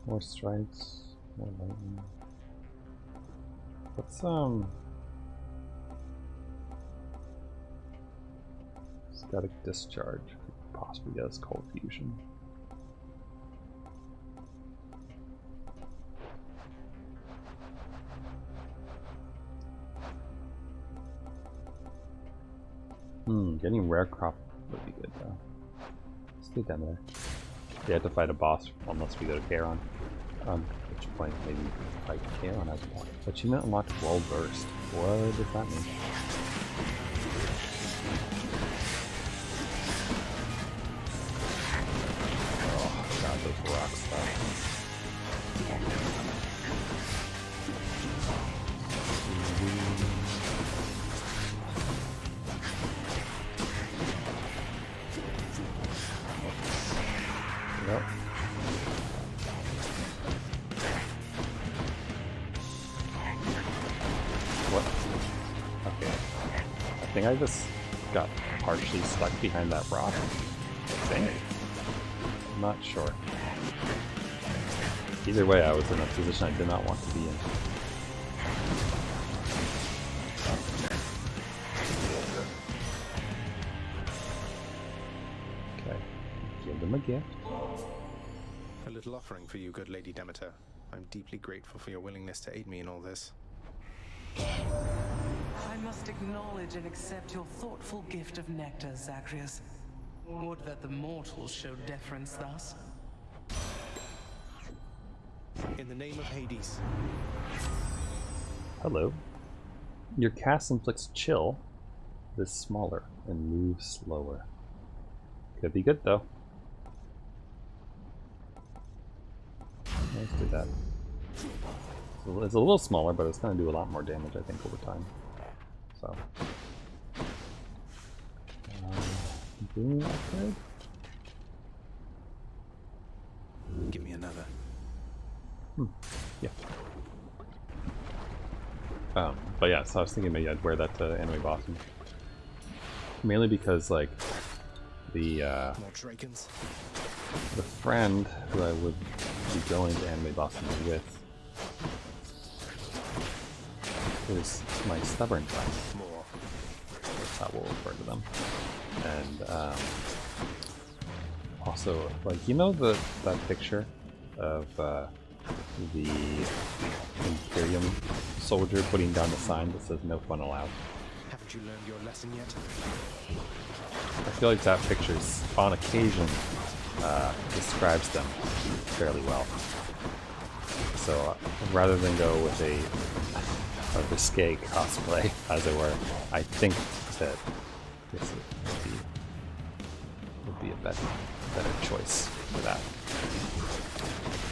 More strikes, more lightning. What's static discharge? Possibly does cold fusion. Getting rare crop would be good though. Let's do Demeter. We have to fight a boss unless we go to Charon. At which point maybe fight Charon as well. Achievement unlocked World Burst. What does that mean? Oh god, those rocks though. Yep. What? Okay. I think I just got partially stuck behind that rock. I think. I'm not sure. Either way, I was in a position I did not want to be in. Okay. Give them a gift. A little offering for you, good Lady Demeter. I'm deeply grateful for your willingness to aid me in all this. I must acknowledge and accept your thoughtful gift of nectar, Zagreus. Would that the mortals showed deference thus. In the name of Hades. Hello. Your cast inflicts chill, but is smaller and moves slower. Could be good though. Let's do that. It's a little smaller, but it's going to do a lot more damage, I think, over time. So, Boom upgrade? Give me another. Yeah. But yeah, so I was thinking maybe I'd wear that to Anime Boston. Mainly because, like, the More dragons. the friend who I would be going to Anime Boston with is my stubborn friend. More. That's how we'll refer to them. And also, like, you know that picture of the Imperium soldier putting down the sign that says "No fun allowed"? Haven't you learned your lesson yet? I feel like that picture's, on occasion, describes them fairly well. So rather than go with a risque cosplay, as it were, I think that this would be a better choice for that.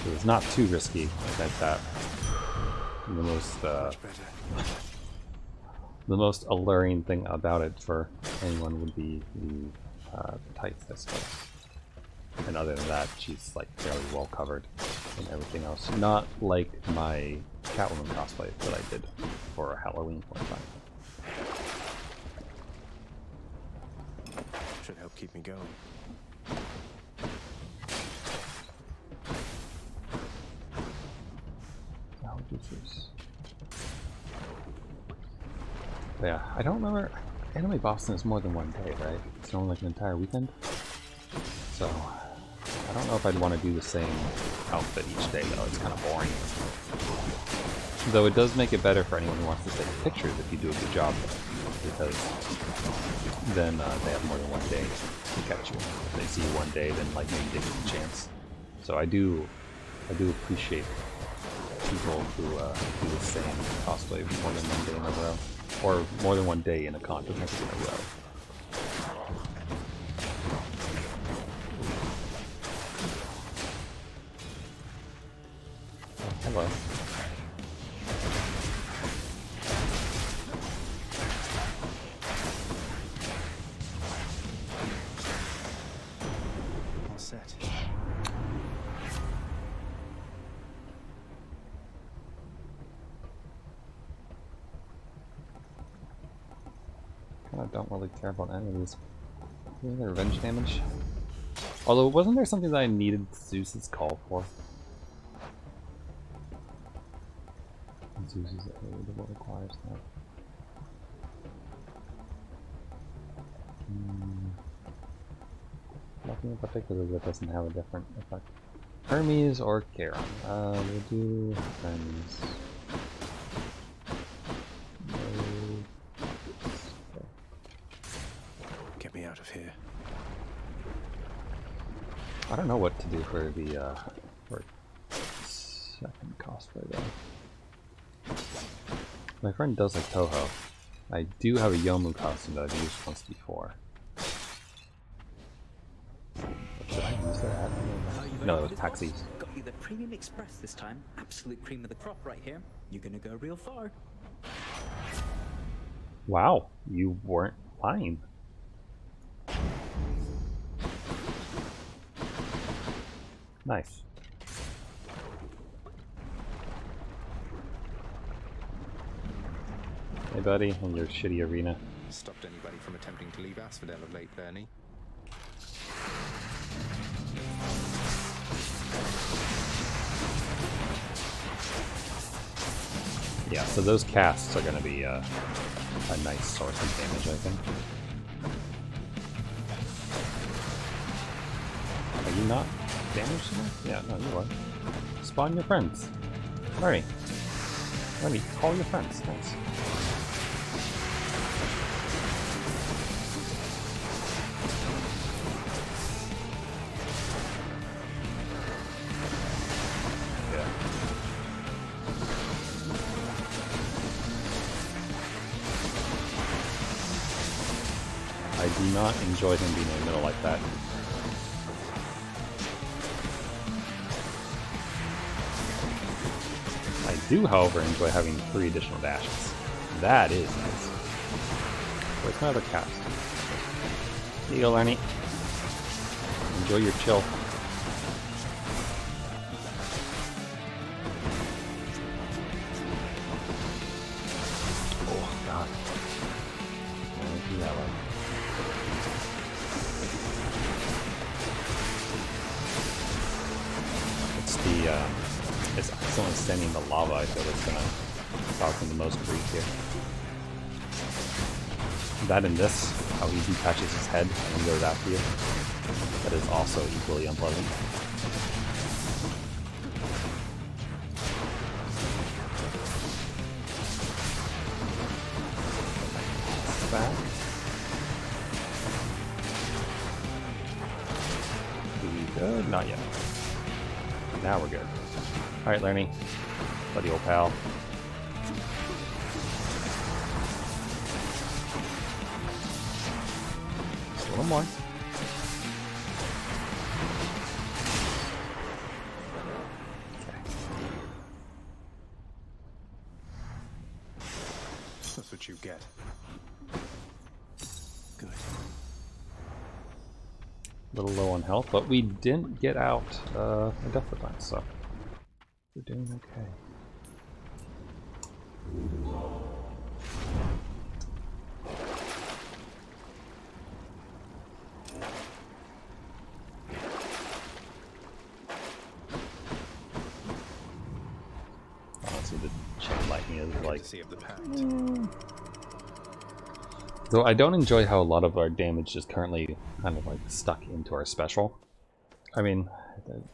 It was not too risky, like that. The most alluring thing about it for anyone would be the tights, I suppose. And other than that, she's like fairly well covered and everything else. Not like my Catwoman cosplay that I did for Halloween one time. Should help keep me going. Yeah, I don't remember. Anime Boston is more than one day, right? It's only like an entire weekend. So I don't know if I'd want to do the same outfit each day, though. It's kind of boring. Though it does make it better for anyone who wants to take pictures if you do a good job, because then they have more than one day to catch you. If they see you one day, then like maybe they get a chance. So I do appreciate people who do the same cosplay more than one day in a row, or more than one day in a con. Doesn't have to be in a row. Oh, hello. All set. I don't really care about any of these. Isn't there revenge damage? Although, wasn't there something that I needed Zeus's call for? Zeus's aid, what requires that? Nothing in particular that doesn't have a different effect. Hermes or Charon? We'll do Hermes. Get me out of here. I don't know what to do for the for second cosplay though. My friend does like Toho. I do have a Yomu costume that I've used once before. Did I use that? No, it was Taxis. Got you the Premium Express this time. Absolute cream of the crop right here. You're gonna go real far. Wow, you weren't lying. Nice. Hey buddy, in your shitty arena. Stopped anybody from attempting to leave Asphodel of late, Bernie? Yeah, so those casts are going to be a nice source of damage, I think. Are you not damaged enough? Yeah, no, you are. Spawn your friends. Hurry. Hurry, call your friends. Nice. I do not enjoy him being in the middle like that. I do, however, enjoy having 3 additional dashes. That is nice. Where's my other cast? Here you go, Lenny. Enjoy your chill. Oh, God. Yellow. It's the, it's someone standing in the lava, I feel that's gonna cause them the most grief here. That and this, how he detaches his head and goes after you. That is also equally unpleasant. Back. We good? Not yet. Now we're good. Alright, Lerny. Buddy old pal. Just a little more. That's what you get. Good. A little low on health, but we didn't get out a death defense, so we're doing okay. Honestly, the chain lightning is like. Though I don't enjoy how a lot of our damage is currently kind of like stuck into our special. I mean, it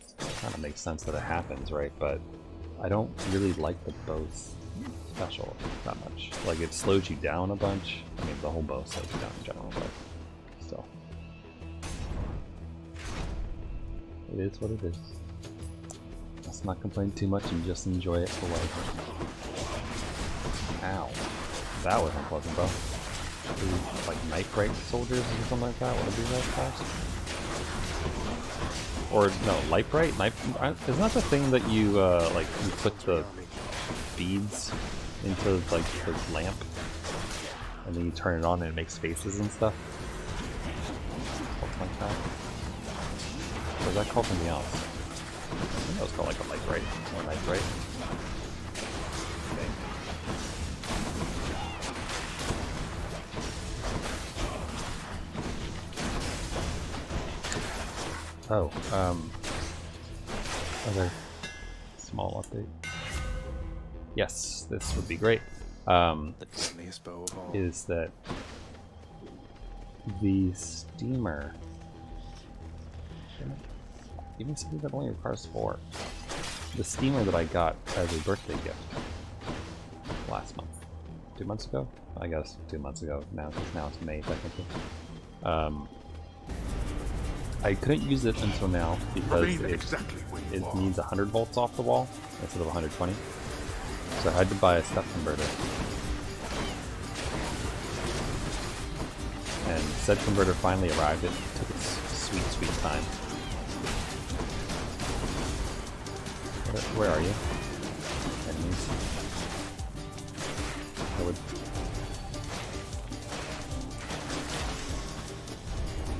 kind of makes sense that it happens, right? But I don't really like the bow's special that much. Like, it slows you down a bunch. I mean, the whole bow slows you down in general, but still. It is what it is. Let's not complain too much and just enjoy it for what it is. Ow. That was unpleasant, though. Like knife-break soldiers or something like that. What would be that fast? Or no, light bright? Isn't that the thing that you like you put the beads into like the lamp and then you turn it on and it makes faces and stuff? Something like that. Or is that called something else? I think that was called like a light bright or knife bright. Oh, other small update. Yes, this would be great. The deadliest bow of all. Is that the steamer? Even something that only requires 4. The steamer that I got as a birthday gift last month, 2 months ago. I guess 2 months ago now, because now it's May technically. I couldn't use it until now because it needs 100 volts off the wall instead of 120. So I had to buy a step converter. And said converter finally arrived. It took its sweet, sweet time. Where are you? Enemies. I would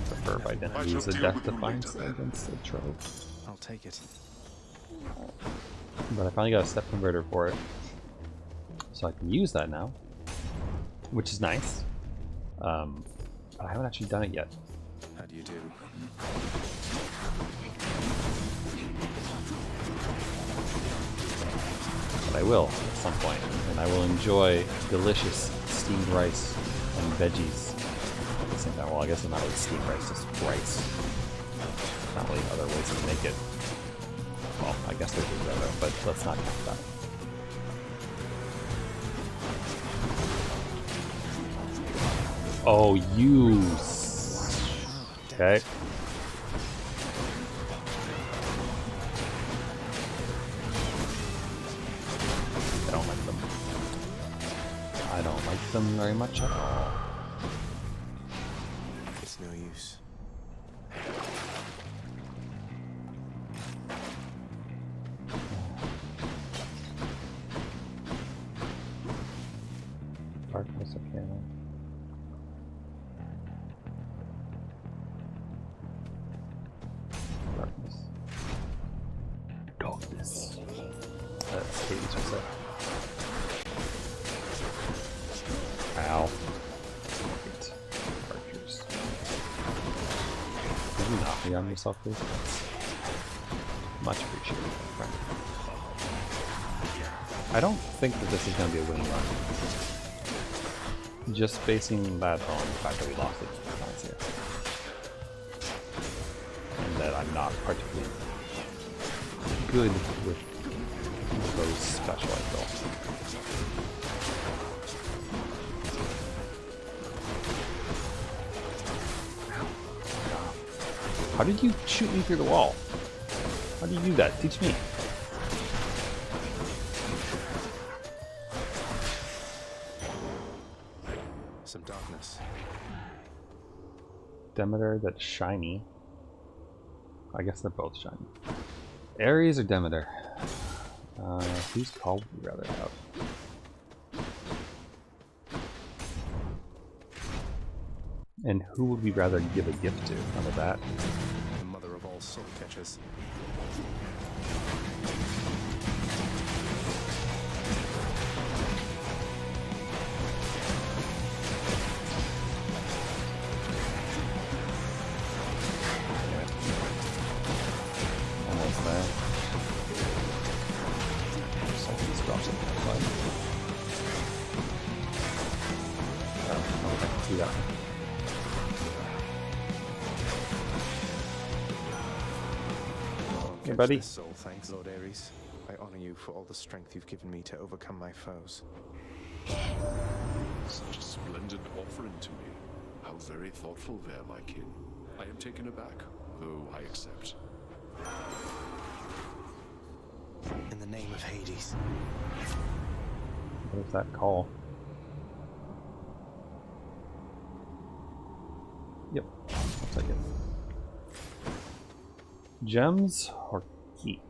prefer if I didn't use a death defiance against a trove. I'll take it. But I finally got a step converter for it. So I can use that now. Which is nice. But I haven't actually done it yet. How do you do? But I will at some point, and I will enjoy delicious steamed rice and veggies at the same time. Well, I guess it's not really steamed rice, just rice. Not really other ways to make it. Well, I guess there's risotto, but let's not count that. Oh, you. Okay. I don't like them. I don't like them very much at all. It's no use. Darkness of cannon. rearm yourself, please? Much appreciated, friend. I don't think that this is going to be a winning run. Just basing that on the fact that we lost it times here. And that I'm not particularly good with those specialized dolls. How did you shoot me through the wall? How do you do that? Teach me. Some darkness. Demeter that's shiny. I guess they're both shiny. Ares or Demeter? Whose call would we rather have? And who would we rather give a gift to? None of that. The mother of all soul catchers. Almost there. Something's dropped something outside. Oh, I can see that. Hey, buddy. Soul, thanks, Lord Ares. I honor you for all the strength you've given me to overcome my foes. Such a splendid offering to me. How very thoughtful there, my kin. I am taken aback, though I accept. In the name of Hades. What is that call? Yep, I'll take it. Gems or key?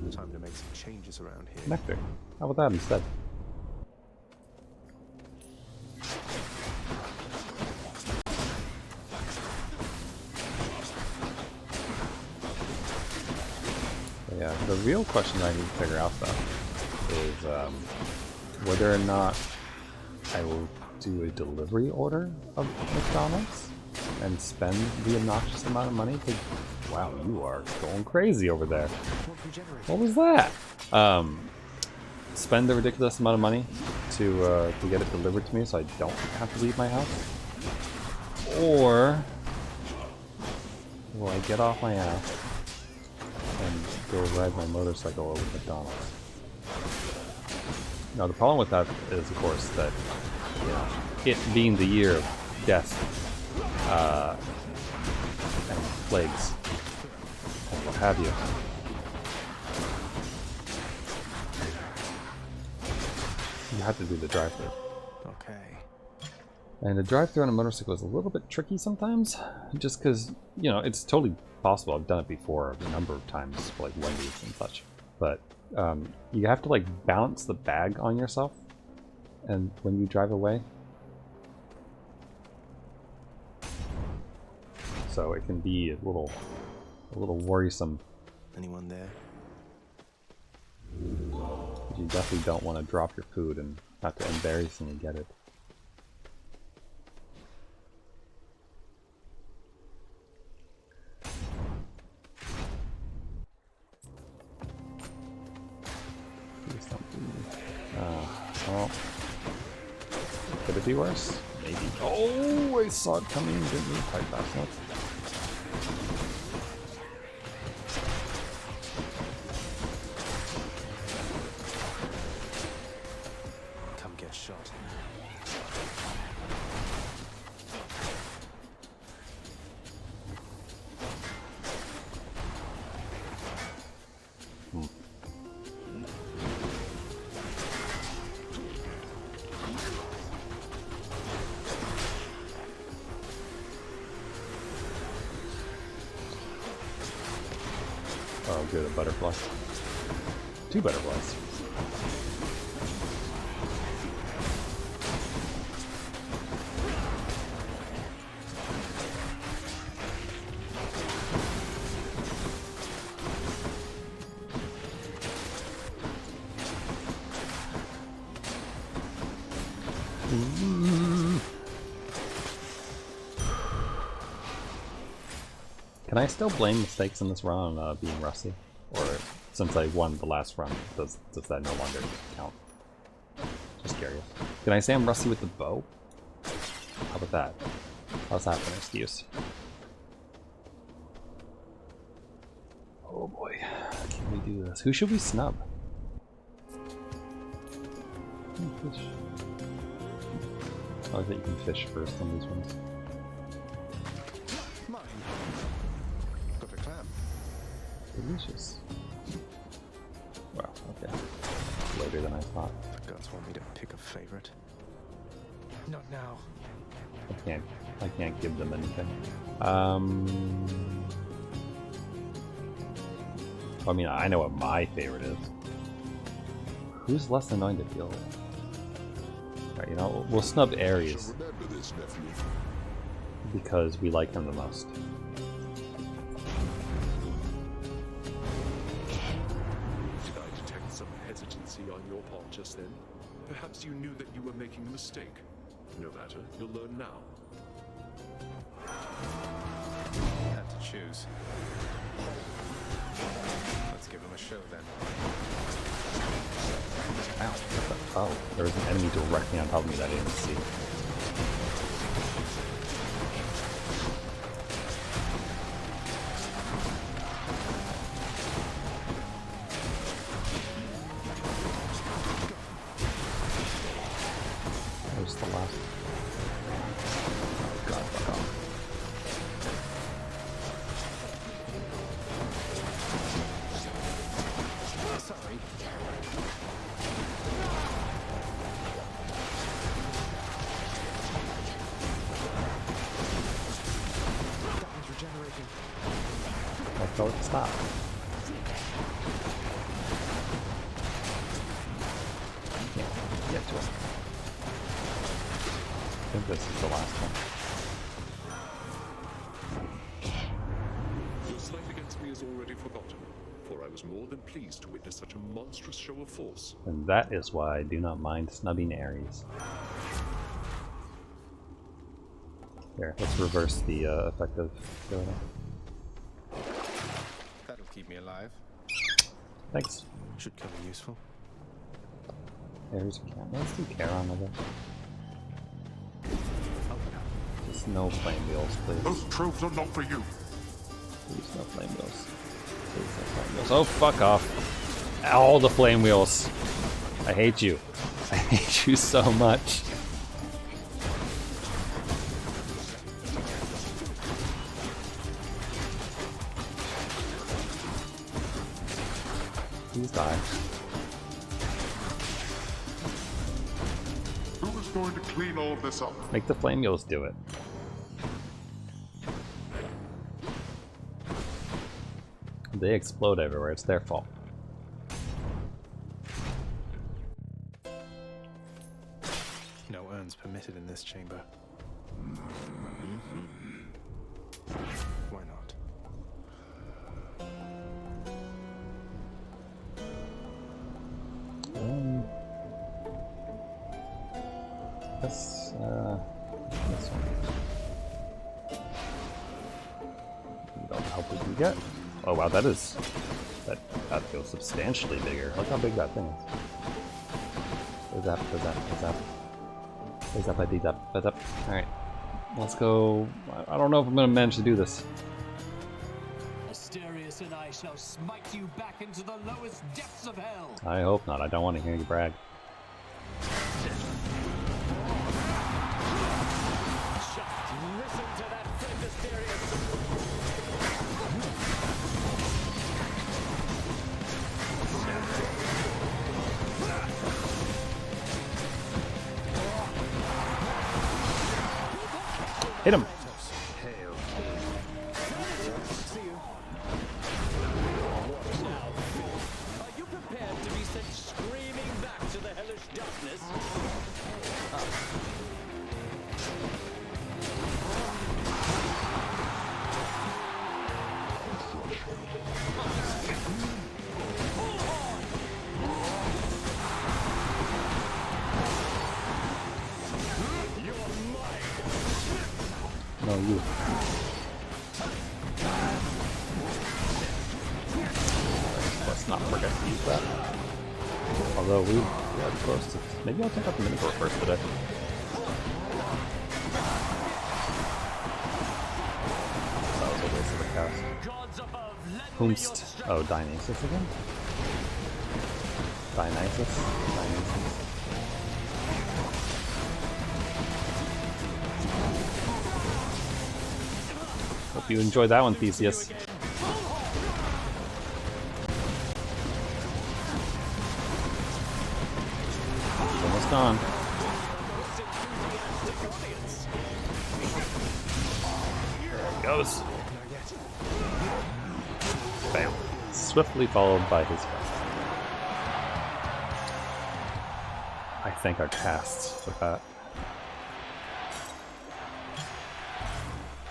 Time to make some changes around here. Nectar. How about that instead? Yeah, the real question I need to figure out though is whether or not I will do a delivery order of McDonald's and spend the obnoxious amount of money to... Wow, you are going crazy over there. What was that? Spend the ridiculous amount of money to get it delivered to me so I don't have to leave my house? Or will I get off my ass and go ride my motorcycle over to McDonald's? Now the problem with that is, of course, that you know, it being the year of death and plagues and what have you. You have to do the drive-thru. Okay. And the drive-thru on a motorcycle is a little bit tricky sometimes, just because, you know, it's totally possible. I've done it before a number of times, for like Wendy's and such. But you have to like balance the bag on yourself, and when you drive away, so it can be a little worrisome. Anyone there? You definitely don't want to drop your food and have to embarrassingly get it. Well, could it be worse? Maybe. Oh, I saw it coming. Didn't move quite fast enough. Come get shot. Oh, good, a butterfly. 2 butterflies. Can I still blame the stakes in this run on being rusty? Or since I won the last run, does that no longer count? Just curious. Can I say I'm rusty with the bow? How about that? How's that for an excuse? Oh boy, can we do this? Who should we snub? Fish. Oh, I bet you can fish first on these ones. Mine. Got a clam. Delicious. Wow, okay. Later than I thought. The gods want me to pick a favorite. Not now. I can't give them anything. I mean, I know what my favorite is. Who's less annoying to deal with? Alright, you know, we'll snub Ares. Because we like him the most. Did I detect some hesitancy on your part just then? Perhaps you knew that you were making a mistake. No matter, you'll learn now. Had to choose. Let's give him a show then. Ow. Oh, there was an enemy directly on top of me that I didn't see. There's the last. Oh god, fuck off. Sorry. That one's regenerating. I told it to stop. Yeah, get to it. I think this is the last one. Your slight against me is already forgotten, for I was more than pleased to witness such a monstrous show of force. And that is why I do not mind snubbing Ares. Here, let's reverse the effect of killing him. That'll keep me alive. Thanks. Should come in useful. Ares can't. Let's do Charon of it. Just no flame wheels, please. Those tropes are not for you. Please no flame wheels. Please no flame wheels. Oh, fuck off. All the flame wheels. I hate you. I hate you so much. Please die. Who is going to clean all this up? Make the flame wheels do it. They explode everywhere. It's their fault. No urns permitted in this chamber. Why not? This one. All the help we can get. Oh wow, that feels substantially bigger. Look how big that thing is. Alright. Let's go. I don't know if I'm gonna manage to do this. Asterius and I shall smite you back into the lowest depths of hell. I hope not. I don't want to hear you brag. Listen to that friend Asterius. Hit him! Are you prepared to be sent screaming back to the hellish darkness? No, you. Although we are close to... Maybe I'll take out the Minotaur first today. That was a waste of a cast. Whomst. Oh, Dionysus again? Dionysus? Hope you enjoyed that one, Theseus. Almost gone. There he goes. Bam. Swiftly followed by his friend. I thank our casts for that.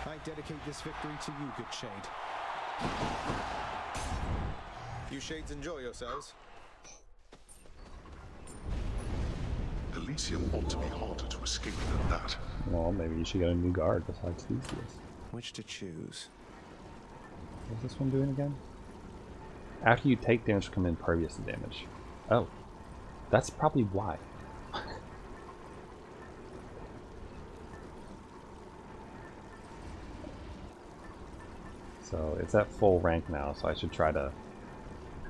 I dedicate this victory to you, good Shade. You Shades enjoy yourselves. Elysium ought to be harder to escape than that. Well, maybe you should get a new guard besides Theseus. Which to choose? What's this one doing again? After you take damage, come impervious to damage. Oh. That's probably why. So it's at full rank now, so I should try to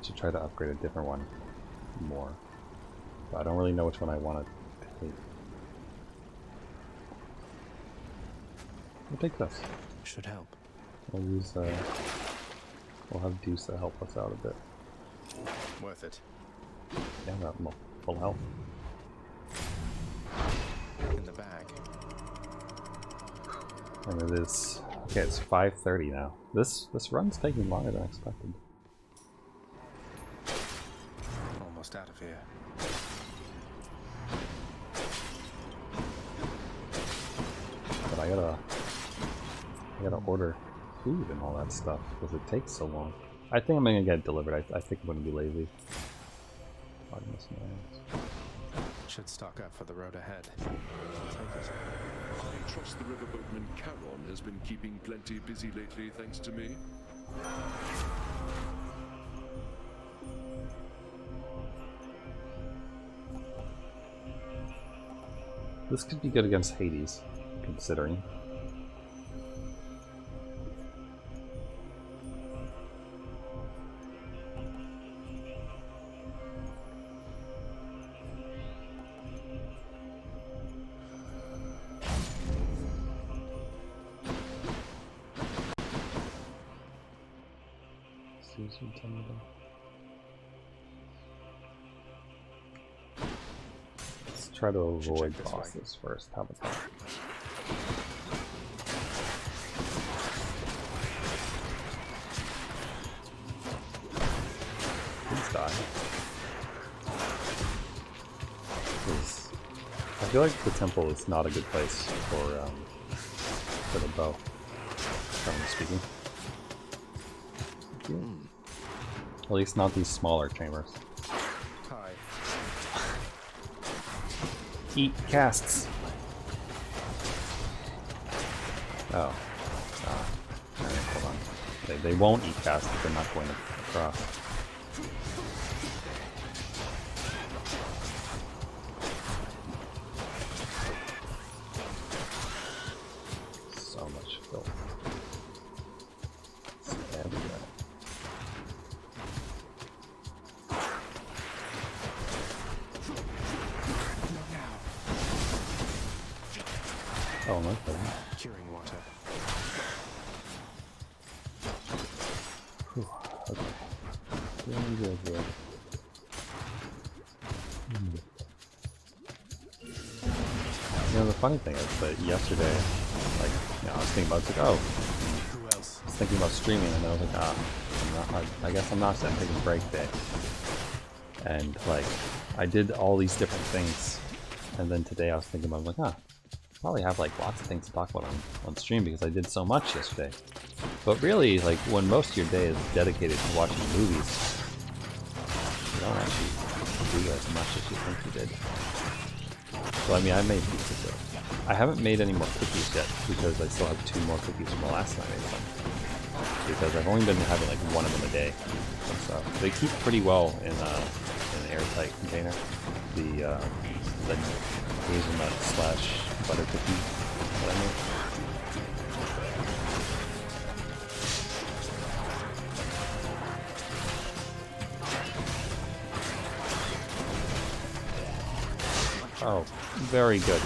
upgrade a different one more. But I don't really know which one I want to take. We'll take this. Should help. We'll use we'll have Dusa help us out a bit. Worth it. Yeah, that full health. In the bag. And it is okay, it's 5:30 now. This run's taking longer than expected. Almost out of here. But I gotta order food and all that stuff because it takes so long. I think I'm gonna get it delivered. I think I'm gonna be lazy. Should stock up for the road ahead. I trust the riverboatman Charon has been keeping plenty busy lately, thanks to me. This could be good against Hades, considering. Let's try to avoid bosses first. How about that? Please die. I feel like the temple is not a good place for the bow, generally speaking. At least not these smaller chambers. Hi. Eat casts. Oh. Alright, hold on. They won't eat casts if they're not going across. So much filth. It's everywhere. Oh, no kidding. Curing water. Whew, okay. Really good, good. You know, the funny thing is that yesterday, like, you know, I was thinking about, it's like, oh, Who else? I was thinking about streaming, and I was like, I guess I'm not, so I'm taking a break day. And, like, I did all these different things, and then today I was thinking about, like, probably have like lots of things to talk about on stream because I did so much yesterday. But really, like when most of your day is dedicated to watching movies, you don't actually do as much as you think you did. So I mean, I made pizza. I haven't made any more cookies yet because I still have 2 more cookies from the last time I made them. Because I've only been having like one of them a day. So they keep pretty well in airtight container. The hazelnut slash butter cookie that I made. Oh, very good.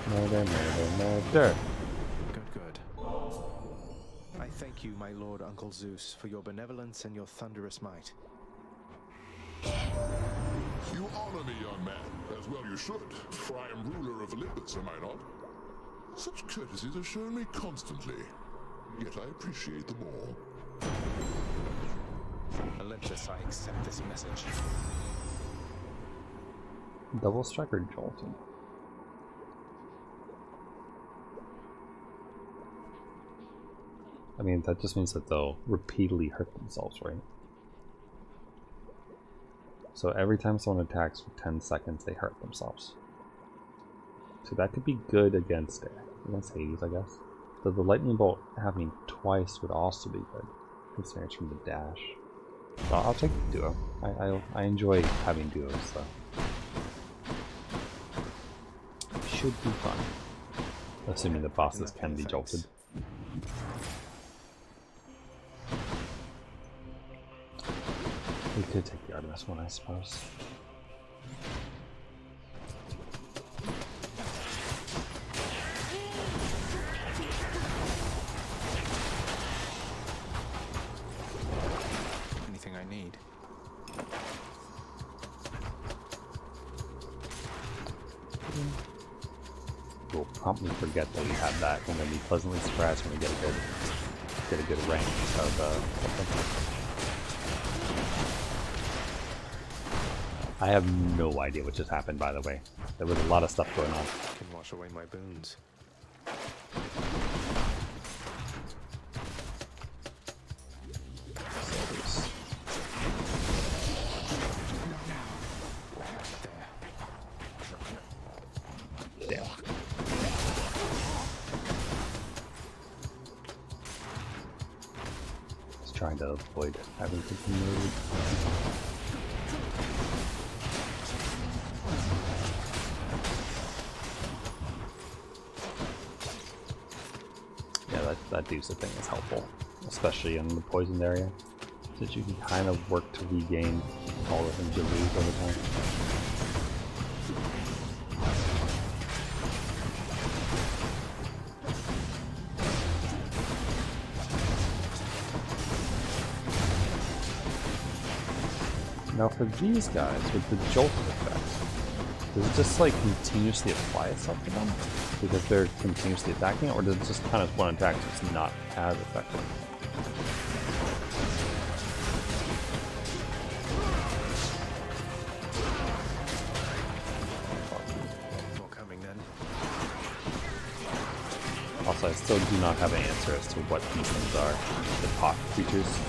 Murder, murder, murder. Good. I thank you, my lord Uncle Zeus, for your benevolence and your thunderous might. You honor me, young man, as well you should, for I am ruler of Olympus, am I not? Such courtesies are shown me constantly, yet I appreciate them all. Olympus, I accept this message. Double strike or jolting? I mean, that just means that they'll repeatedly hurt themselves, right? So every time someone attacks for 10 seconds, they hurt themselves. So that could be good against Hades, I guess. Though the lightning bolt happening twice would also be good, considering it's from the dash. So I'll take the duo. I enjoy having duos, so should be fun. Assuming the bosses can be jolted. We could take the Artemis one, I suppose. Anything I need. We'll promptly forget that we have that, and then be pleasantly surprised when we get a good rank of something. I have no idea what just happened, by the way. There was a lot of stuff going on. I can wash away my boons. Just trying to avoid having to move. That Deuce thing is helpful, especially in the poisoned area, so that you can kind of work to regain all the things you lose over time. Now for these guys, with the jolting effect, does it just like continuously apply itself to them? Because they're continuously attacking, or does it just kind of one attack just not as effective? More coming then. Also, I still do not have an answer as to what these things are. The pot creatures.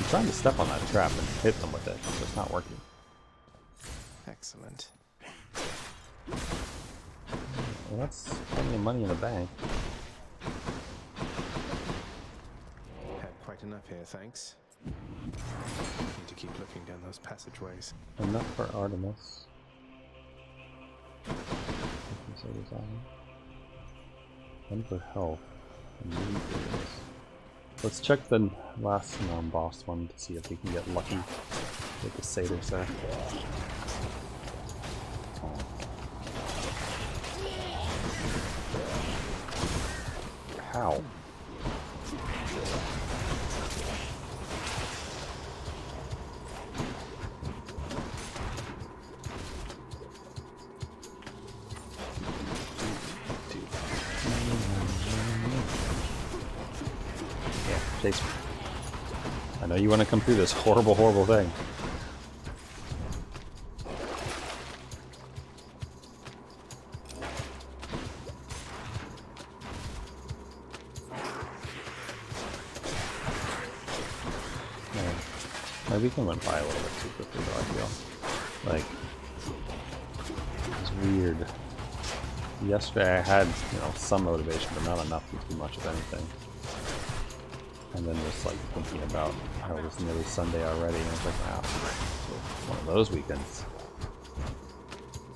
Trying to step on that trap and hit them with it, so it's not working. Excellent. Well, that's plenty of money in the bank. Had quite enough here, thanks. Need to keep looking down those passageways. Enough for Artemis. And for health. Let's check the last non-boss one to see if we can get lucky with the satyrs there. How? Chase me. I know you want to come through this horrible, horrible thing. My weekend went by a little bit too quickly though, I feel. Like, it's weird. Yesterday I had, you know, some motivation, but not enough to do much of anything. And then just like thinking about how it was nearly Sunday already, and I was like, wow, one of those weekends.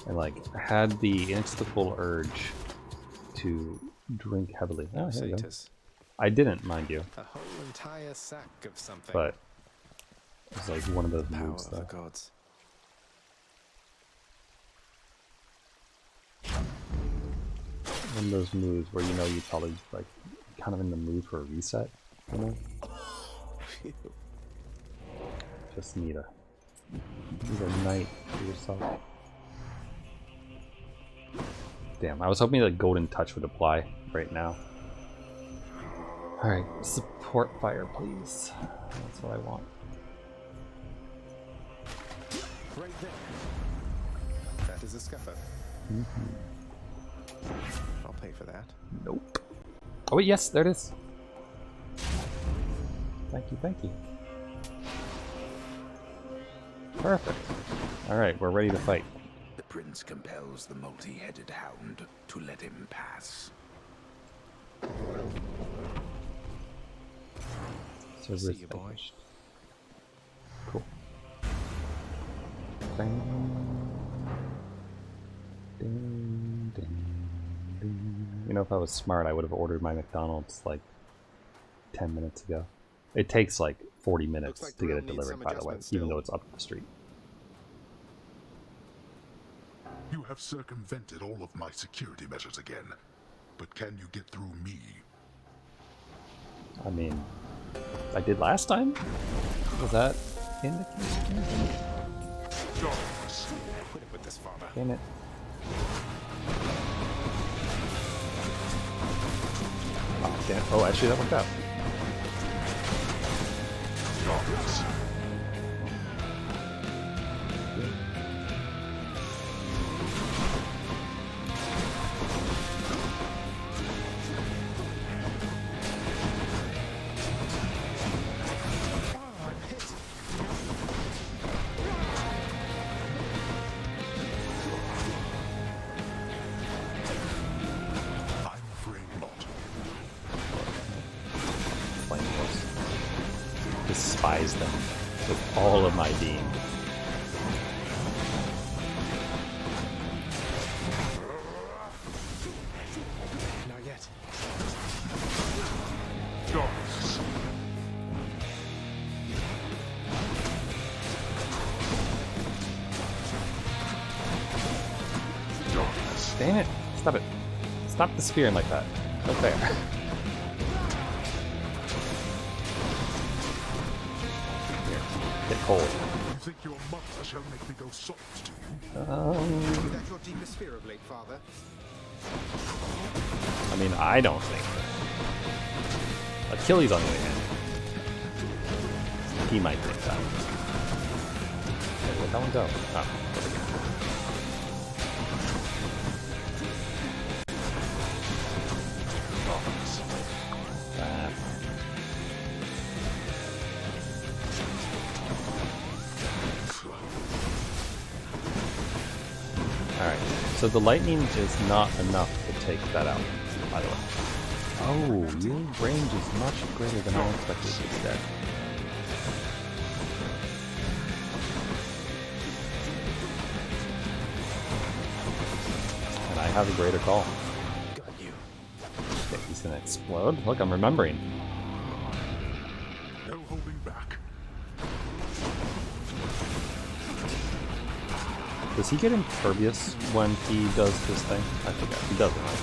And like, I had the inexplicable urge to drink heavily. Oh, here we go. I didn't, mind you. A whole entire sack of something. But it was like one of those moods Power though. of the gods. One of those moods where you know you're probably like kind of in the mood for a reset, you know? Just need a night for yourself. Damn, I was hoping that golden touch would apply right now. Alright, support fire please. That's what I want. Right there. That is a scuffer. I'll pay for that. Nope. Oh wait, yes, there it is. Thank you, thank you. Perfect. Alright, we're ready to fight. The prince compels the multi-headed hound to let him pass. See you, boy. Cool. Ding. Ding, ding, ding. You know, if I was smart, I would have ordered my McDonald's like 10 minutes ago. It takes like 40 minutes to get it delivered, by the way, even though it's up the street. You have circumvented all of my security measures again, but can you get through me? I mean, I did last time? Was that in the case? Quit it with this, father. Damn it. Oh, damn. Oh, actually, that worked out. Despise them with all of my being. Not yet. Damn it! Stop it! Stop the spearing like that. No fair. Get cold. You think your mother shall make me go soft to you? Is that your deepest fear of late, father? I mean, I don't think. Achilles, on the other hand, he might think that. Okay, where'd that one go? Oh, there we go. Alright, so the lightning is not enough to take that out, by the way. Oh, your range is much greater than I expected instead. And I have a greater call. Got you. Okay, he's gonna explode. Look, I'm remembering. No holding back. Does he get impervious when he does this thing? I forget. He doesn't, right?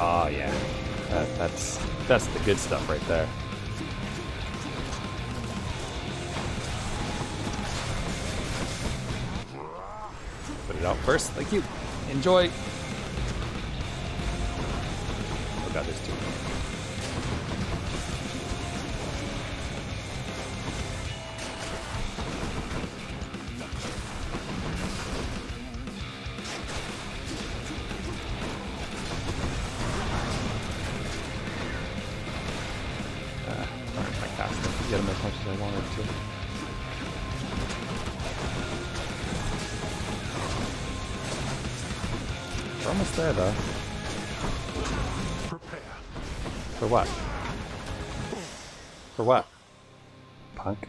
Oh yeah, that's the good stuff right there. Put it out first. Thank you. Enjoy. Oh god, there's two. Medusa. We're almost there, though. For what? For what? Punk.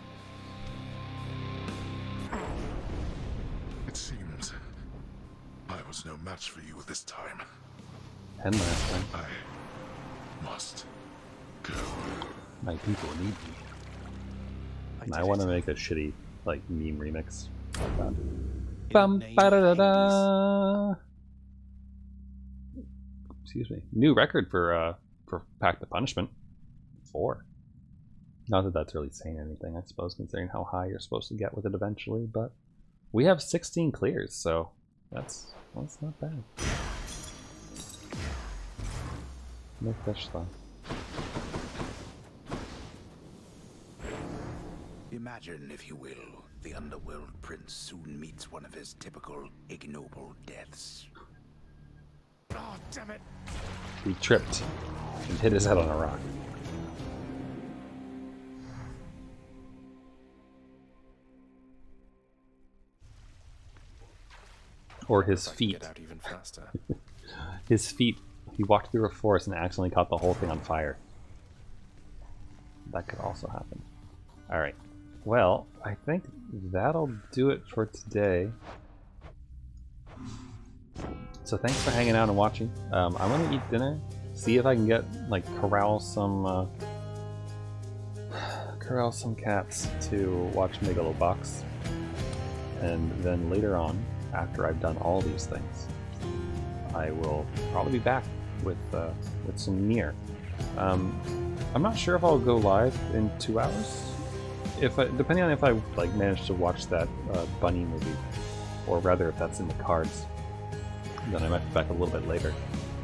It seems I was no match for you this time. And last time. I must go. My people need me. And I want to make a shitty, like, meme remix of that. Bum ba da da da. Excuse me. New record for Pact the Punishment. 4. Not that that's really saying anything, I suppose, considering how high you're supposed to get with it eventually, but we have 16 clears, so that's not bad. No fish though. Imagine, if you will, the underworld prince soon meets one of his typical ignoble deaths. Oh, damn it! He tripped and hit his head on a rock. Or his feet. Get out even faster. His feet. He walked through a forest and accidentally caught the whole thing on fire. That could also happen. Alright. Well, I think that'll do it for today. So thanks for hanging out and watching. I'm gonna eat dinner. See if I can get, like, corral some cats to watch Megalobox. And then later on, after I've done all these things, I will probably be back with some Nier. I'm not sure if I'll go live in 2 hours. Depending on if I like manage to watch that bunny movie, or rather if that's in the cards, then I might be back a little bit later.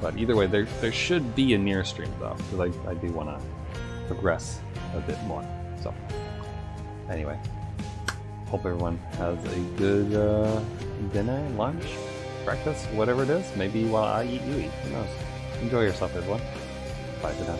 But either way, there should be a Nier stream though, because I do want to progress a bit more. So anyway, hope everyone has a good dinner, lunch, breakfast, whatever it is. Maybe while I eat, you eat. Who knows? Enjoy yourself, everyone. Bye for now.